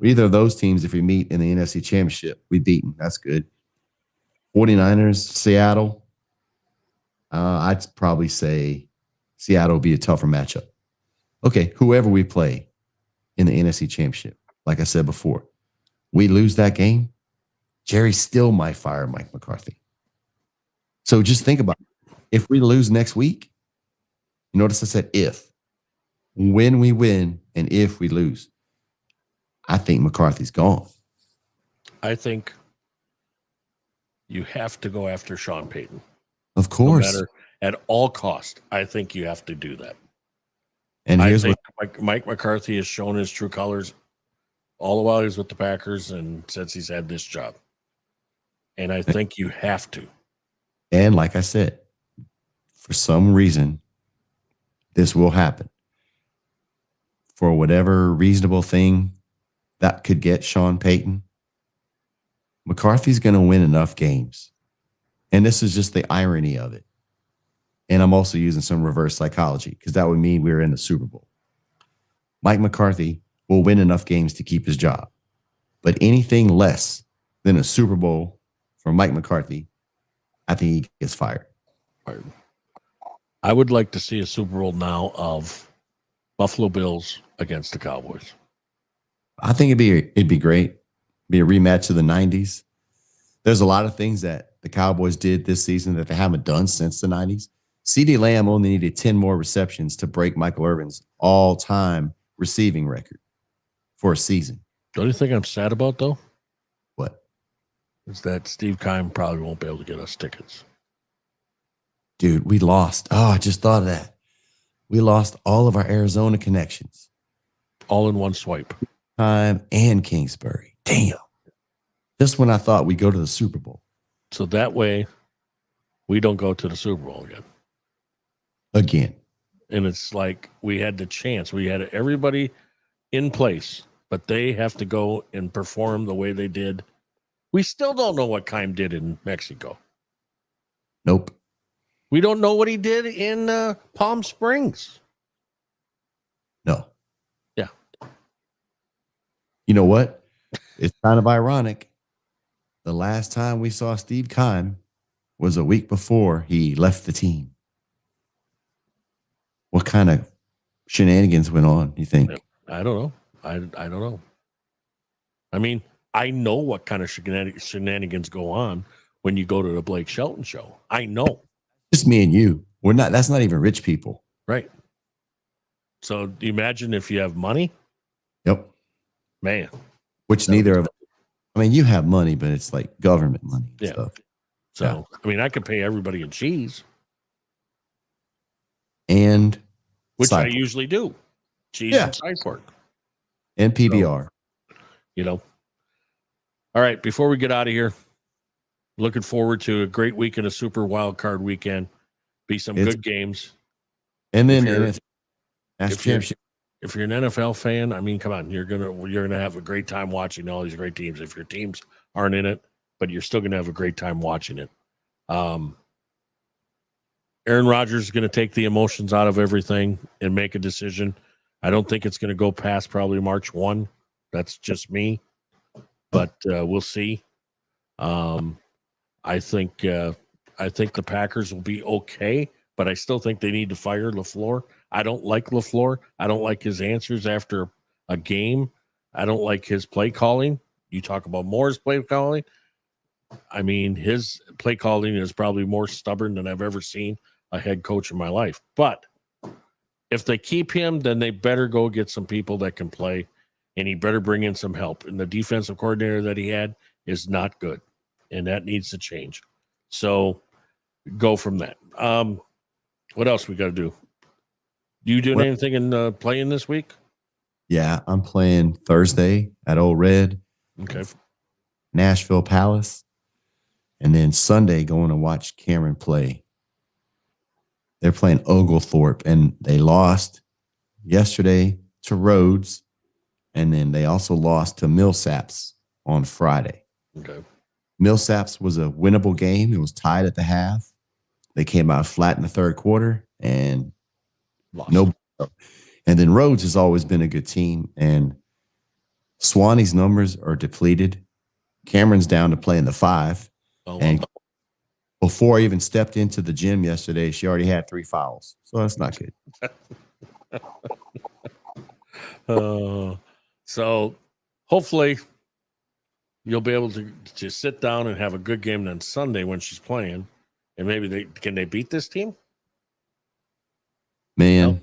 Either of those teams, if we meet in the NFC Championship, we beat them. That's good. 49ers, Seattle. I'd probably say Seattle will be a tougher matchup. Okay, whoever we play in the NFC Championship, like I said before, we lose that game, Jerry still might fire Mike McCarthy. So just think about it. If we lose next week, you notice I said if. When we win and if we lose, I think McCarthy's gone.
I think you have to go after Sean Payton.
Of course.
No matter, at all cost, I think you have to do that.
And here's
what Mike McCarthy has shown his true colors all the while he was with the Packers and since he's had this job. And I think you have to.
And like I said, for some reason, this will happen. For whatever reasonable thing that could get Sean Payton, McCarthy's going to win enough games. And this is just the irony of it. And I'm also using some reverse psychology because that would mean we're in the Super Bowl. Mike McCarthy will win enough games to keep his job. But anything less than a Super Bowl for Mike McCarthy, I think he gets fired.
I would like to see a Super Bowl now of Buffalo Bills against the Cowboys.
I think it'd be great. Be a rematch of the 90s. There's a lot of things that the Cowboys did this season that they haven't done since the 90s. CeeDee Lamb only needed 10 more receptions to break Michael Irvin's all-time receiving record for a season.
Don't you think I'm sad about, though?
What?
Is that Steve Keim probably won't be able to get us tickets.
Dude, we lost. Oh, I just thought of that. We lost all of our Arizona connections.
All in one swipe.
Keim and Kingsbury. Damn. Just when I thought we'd go to the Super Bowl.
So that way, we don't go to the Super Bowl
Again.
And it's like we had the chance. We had everybody in place, but they have to go and perform the way they did. We still don't know what Keim did in Mexico.
Nope.
We don't know what he did in Palm Springs.
No.
Yeah.
You know what? It's kind of ironic. The last time we saw Steve Keim was a week before he left the team. What kind of shenanigans went on, you think?
I don't know. I don't know. I mean, I know what kind of shenanigans go on when you go to the Blake Shelton show. I know.
Just me and you. That's not even rich people.
Right. So imagine if you have money.
Yep.
Man.
Which neither of, I mean, you have money, but it's like government money. And stuff.
So, yeah. I mean, I could pay everybody in cheese.
And
which I usually do. Cheese and side pork.
And PBR.
So, All right, before we get out of here, looking forward to a great week and a super wild card weekend. Be some good games.
And then
if you're an NFL fan, I mean, come on, you're gonna have a great time watching all these great teams. If your teams aren't in it, but you're still gonna have a great time watching it. Aaron Rodgers is going to take the emotions out of everything and make a decision. I don't think it's going to go past probably March 1. That's just me. but we'll see. I think the Packers will be okay, but I still think they need to fire LaFleur. I don't like LaFleur. I don't like his answers after a game. I don't like his play calling. You talk about Moore's play calling. I mean, his play calling is probably more stubborn than I've ever seen a head coach in my life. But if they keep him, then they better go get some people that can play, and he better bring in some help. And the defensive coordinator that he had is not good, and that needs to change. So go from that. What else we got to do? You doing anything in playing this week?
Yeah, I'm playing Thursday at Old Red.
Okay.
Nashville Palace. And then Sunday going to watch Cameron play. They're playing Oglethorpe, and they lost yesterday to Rhodes. And then they also lost to Millsaps on Friday.
Okay.
Millsaps was a winnable game. It was tied at the half. They came out flat in the third quarter and
lost.
And then Rhodes has always been a good team. And Swanee's numbers are depleted. Cameron's down to play in the 5.
Oh,
and before I even stepped into the gym yesterday, she already had 3 fouls. So that's not good.
So hopefully you'll be able to sit down and have a good game on Sunday when she's playing. And maybe can they beat this team?
Man,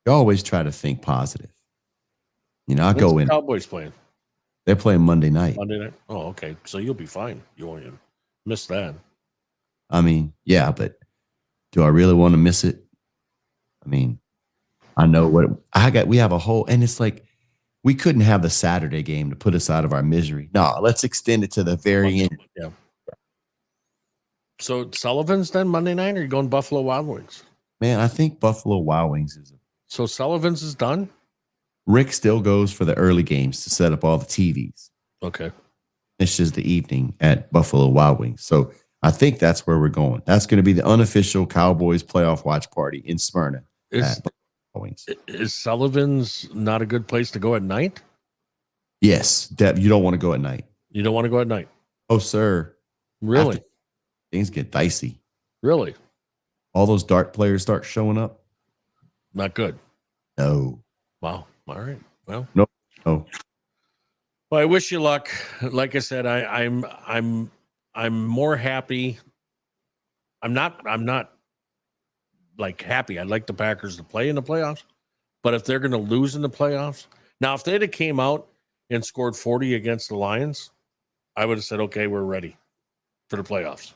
you always try to think positive. You know, I go in.
Cowboys playing?
They're playing Monday night.
Monday night? Oh, okay. So you'll be fine. You won't even miss that.
I mean, yeah, but do I really want to miss it? I mean, I know what we have a whole, and it's like we couldn't have the Saturday game to put us out of our misery. No, let's extend it to the very end.
Yeah. So Sullivan's then Monday night, or are you going Buffalo Wild Wings?
Man, I think Buffalo Wild Wings is.
So Sullivan's is done?
Rick still goes for the early games to set up all the TVs.
Okay.
Finishes the evening at Buffalo Wild Wings. So I think that's where we're going. That's going to be the unofficial Cowboys playoff watch party in Smyrna.
Is Sullivan's not a good place to go at night?
Yes. Deb, you don't want to go at night.
You don't want to go at night?
Oh, sir.
Really?
After things get dicey.
Really?
All those dart players start showing up?
Not good.
No.
Wow. All right. Well.
No.
Well, I wish you luck. Like I said, I'm more happy. I'm not like happy. I'd like the Packers to play in the playoffs, but if they're going to lose in the playoffs, now if they'd have came out and scored 40 against the Lions, I would have said, okay, we're ready for the playoffs.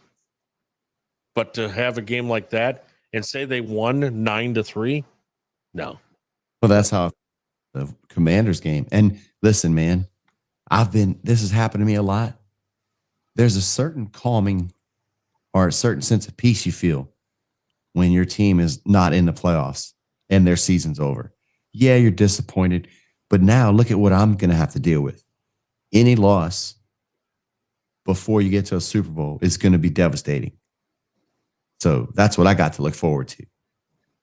But to have a game like that and say they won 9-3, no.
Well, that's how the Commanders game. And listen, man, this has happened to me a lot. There's a certain calming or a certain sense of peace you feel when your team is not in the playoffs and their season's over. Yeah, you're disappointed, but now look at what I'm going to have to deal with. Any loss before you get to a Super Bowl is going to be devastating. So that's what I got to look forward to.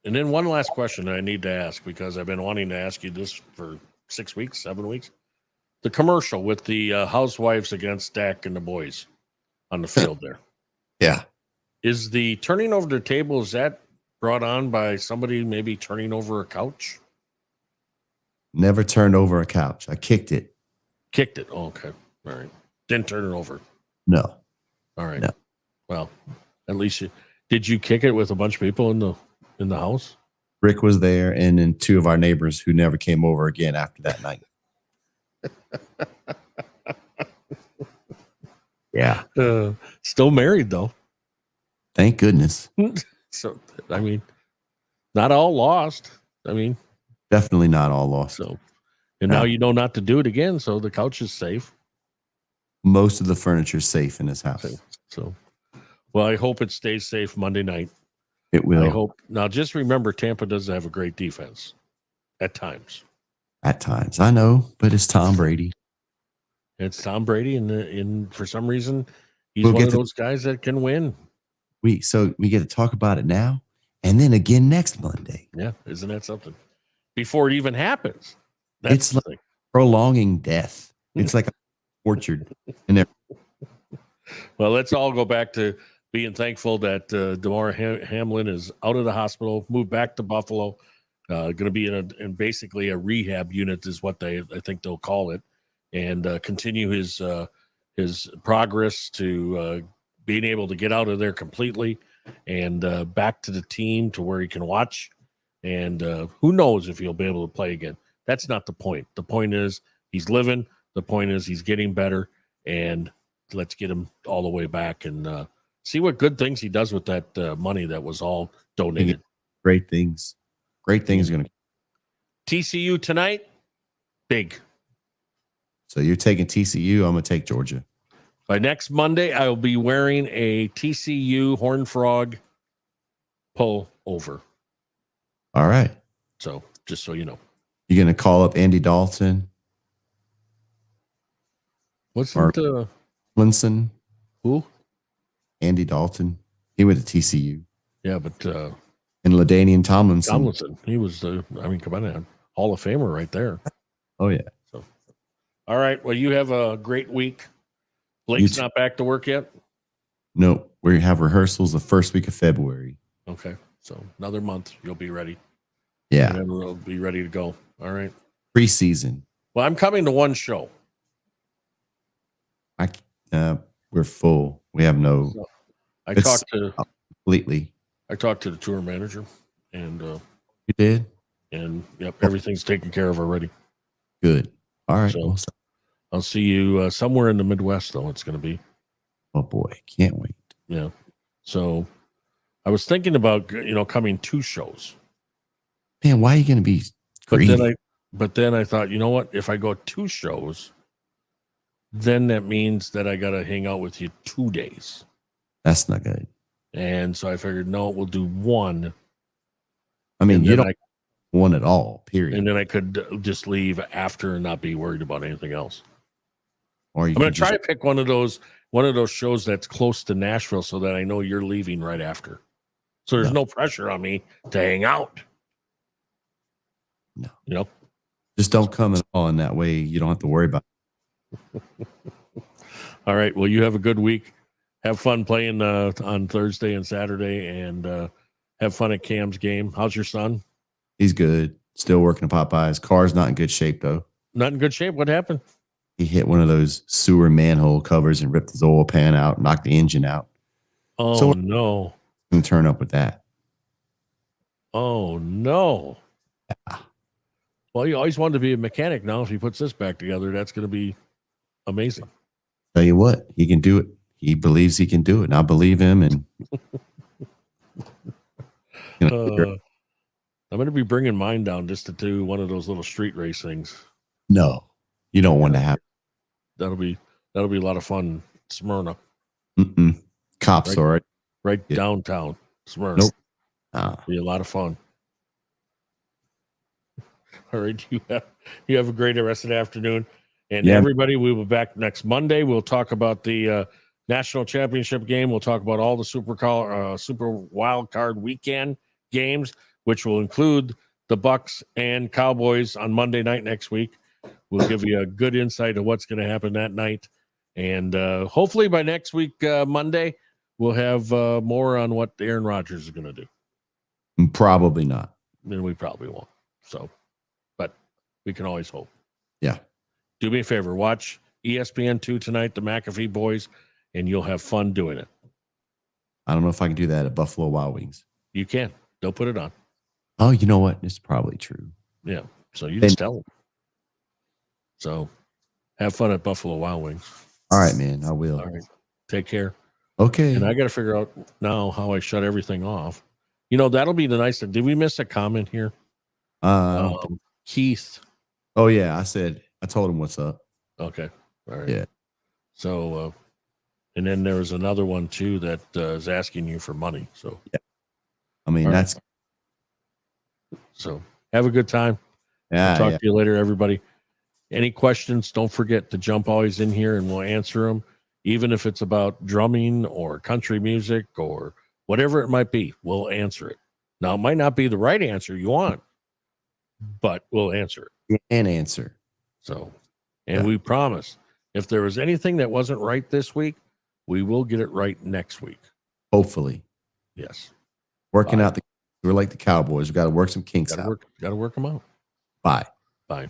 And then one last question I need to ask, because I've been wanting to ask you this for 6 weeks, 7 weeks. The commercial with the housewives against Dak and the boys on the field there.
Yeah.
Is the turning over the table, is that brought on by somebody maybe turning over a couch?
Never turned over a couch. I kicked it.
Kicked it. Oh, okay. All right. Didn't turn it over.
No.
All right.
No.
Well, at least did you kick it with a bunch of people in the house?
Rick was there, and then 2 of our neighbors who never came over again after that night. Yeah.
Still married though.
Thank goodness.
So, I mean, not all lost. I mean,
definitely not all lost.
So, and now you know not to do it again. So the couch is safe.
Most of the furniture is safe in this house.
So, well, I hope it stays safe Monday night.
It will.
I hope. Now, just remember, Tampa does have a great defense at times.
At times, I know, but it's Tom Brady.
It's Tom Brady, and for some reason, he's one of those guys that can win.
So we get to talk about it now, and then again next Monday.
Yeah, isn't that something? Before it even happens,
it's like prolonging death. It's like orchard. And there,
Well, let's all go back to being thankful that Damar Hamlin is out of the hospital, moved back to Buffalo, going to be in basically a rehab unit is what I think they'll call it, and continue his progress to being able to get out of there completely and back to the team to where he can watch. And who knows if he'll be able to play again. That's not the point. The point is he's living. The point is he's getting better, and let's get him all the way back and see what good things he does with that money that was all donated.
great things. Great things are going to.
TCU tonight, big.
So you're taking TCU. I'm going to take Georgia.
By next Monday, I will be wearing a TCU Horned Frog pull over.
All right.
So just so you know.
You're going to call up Andy Dalton?
What's
Or
the
Linson?
who?
Andy Dalton. He went to TCU.
Yeah, but
And LaDainian Tomlinson.
Tomlinson, he was come on, Hall of Famer right there.
Oh, yeah.
So, all right. Well, you have a great week. Blake's not back to work yet?
No, we have rehearsals the first week of February.
Okay. So another month, you'll be ready.
Yeah.
And then we'll be ready to go. All right.
Preseason.
Well, I'm coming to one show.
We're full. We have no.
So, I
It's
talked to
completely.
the tour manager, and
You did?
yep, everything's taken care of already.
Good. All right.
So, I'll see you somewhere in the Midwest, though. It's going to be.
Oh boy, can't wait.
Yeah. So, I was thinking about coming 2 shows,
Man, why are you going to be greedy?
but then I thought, you know what? If I go 2 shows, then that means that I got to hang out with you 2 days.
That's not good.
And so I figured, no, we'll do 1.
I mean,
And
you
then
don't want it all, period.
And then I could just leave after and not be worried about anything else.
Or you
I'm going
could
to try to pick one of those shows that's close to Nashville so that I know you're leaving right after. So there's no pressure on me to hang out.
No. Just don't come at all, and that way you don't have to worry about it.
All right. Well, you have a good week. Have fun playing on Thursday and Saturday, and have fun at Cam's game. How's your son?
He's good. Still working at Popeyes. Car's not in good shape, though.
Not in good shape. What happened?
He hit one of those sewer manhole covers and ripped his oil pan out, knocked the engine out.
Oh,
So
no.
Going to turn up with that.
Oh, no. Yeah. Well, you always wanted to be a mechanic. Now, if he puts this back together, that's going to be amazing.
Tell you what, he can do it. He believes he can do it, and I believe him. And
I'm going to be bringing mine down just to do one of those little street race things.
No, you don't want to have.
That'll be a lot of fun. Smyrna.
Cops, all right.
Right downtown Smyrna.
Nope.
Be a lot of fun. All right, you have a great rest of the afternoon, and everybody, we will be back next Monday. We'll talk about the national championship game. We'll talk about all the super wild card weekend games, which will include the Bucks and Cowboys on Monday night next week. We'll give you a good insight of what's going to happen that night, and hopefully by next week Monday we'll have more on what Aaron Rodgers is going to do.
Probably not.
Then we probably won't. So. We can always hope.
Yeah.
Do me a favor. Watch ESPN2 tonight, the McAfee boys, and you'll have fun doing it.
I don't know if I can do that at Buffalo Wild Wings.
You can. They'll put it on.
Oh, you know what? It's probably true.
Yeah. So you just tell them. So have fun at Buffalo Wild Wings.
All right, man. I will.
All right. Take care.
Okay.
And I got to figure out now how I shut everything off. That'll be the nice thing. Did we miss a comment here? Keith.
Oh, yeah. I told him what's up.
Okay. All right.
Yeah.
So, and then there was another one, too, that is asking you for money. So,
yeah. I mean,
that's. So, have a good time.
Yeah.
I'll talk to you later, everybody. Any questions, don't forget to jump always in here and we'll answer them. Even if it's about drumming or country music or whatever it might be, we'll answer it. Now, it might not be the right answer you want, but we'll answer it.
And answer.
So, and we promise If there was anything that wasn't right this week, we will get it right next week.
Hopefully.
Yes.
Working
Bye.
out we're like the Cowboys. We got to work some kinks out.
Got to work them out.
Bye.
Bye.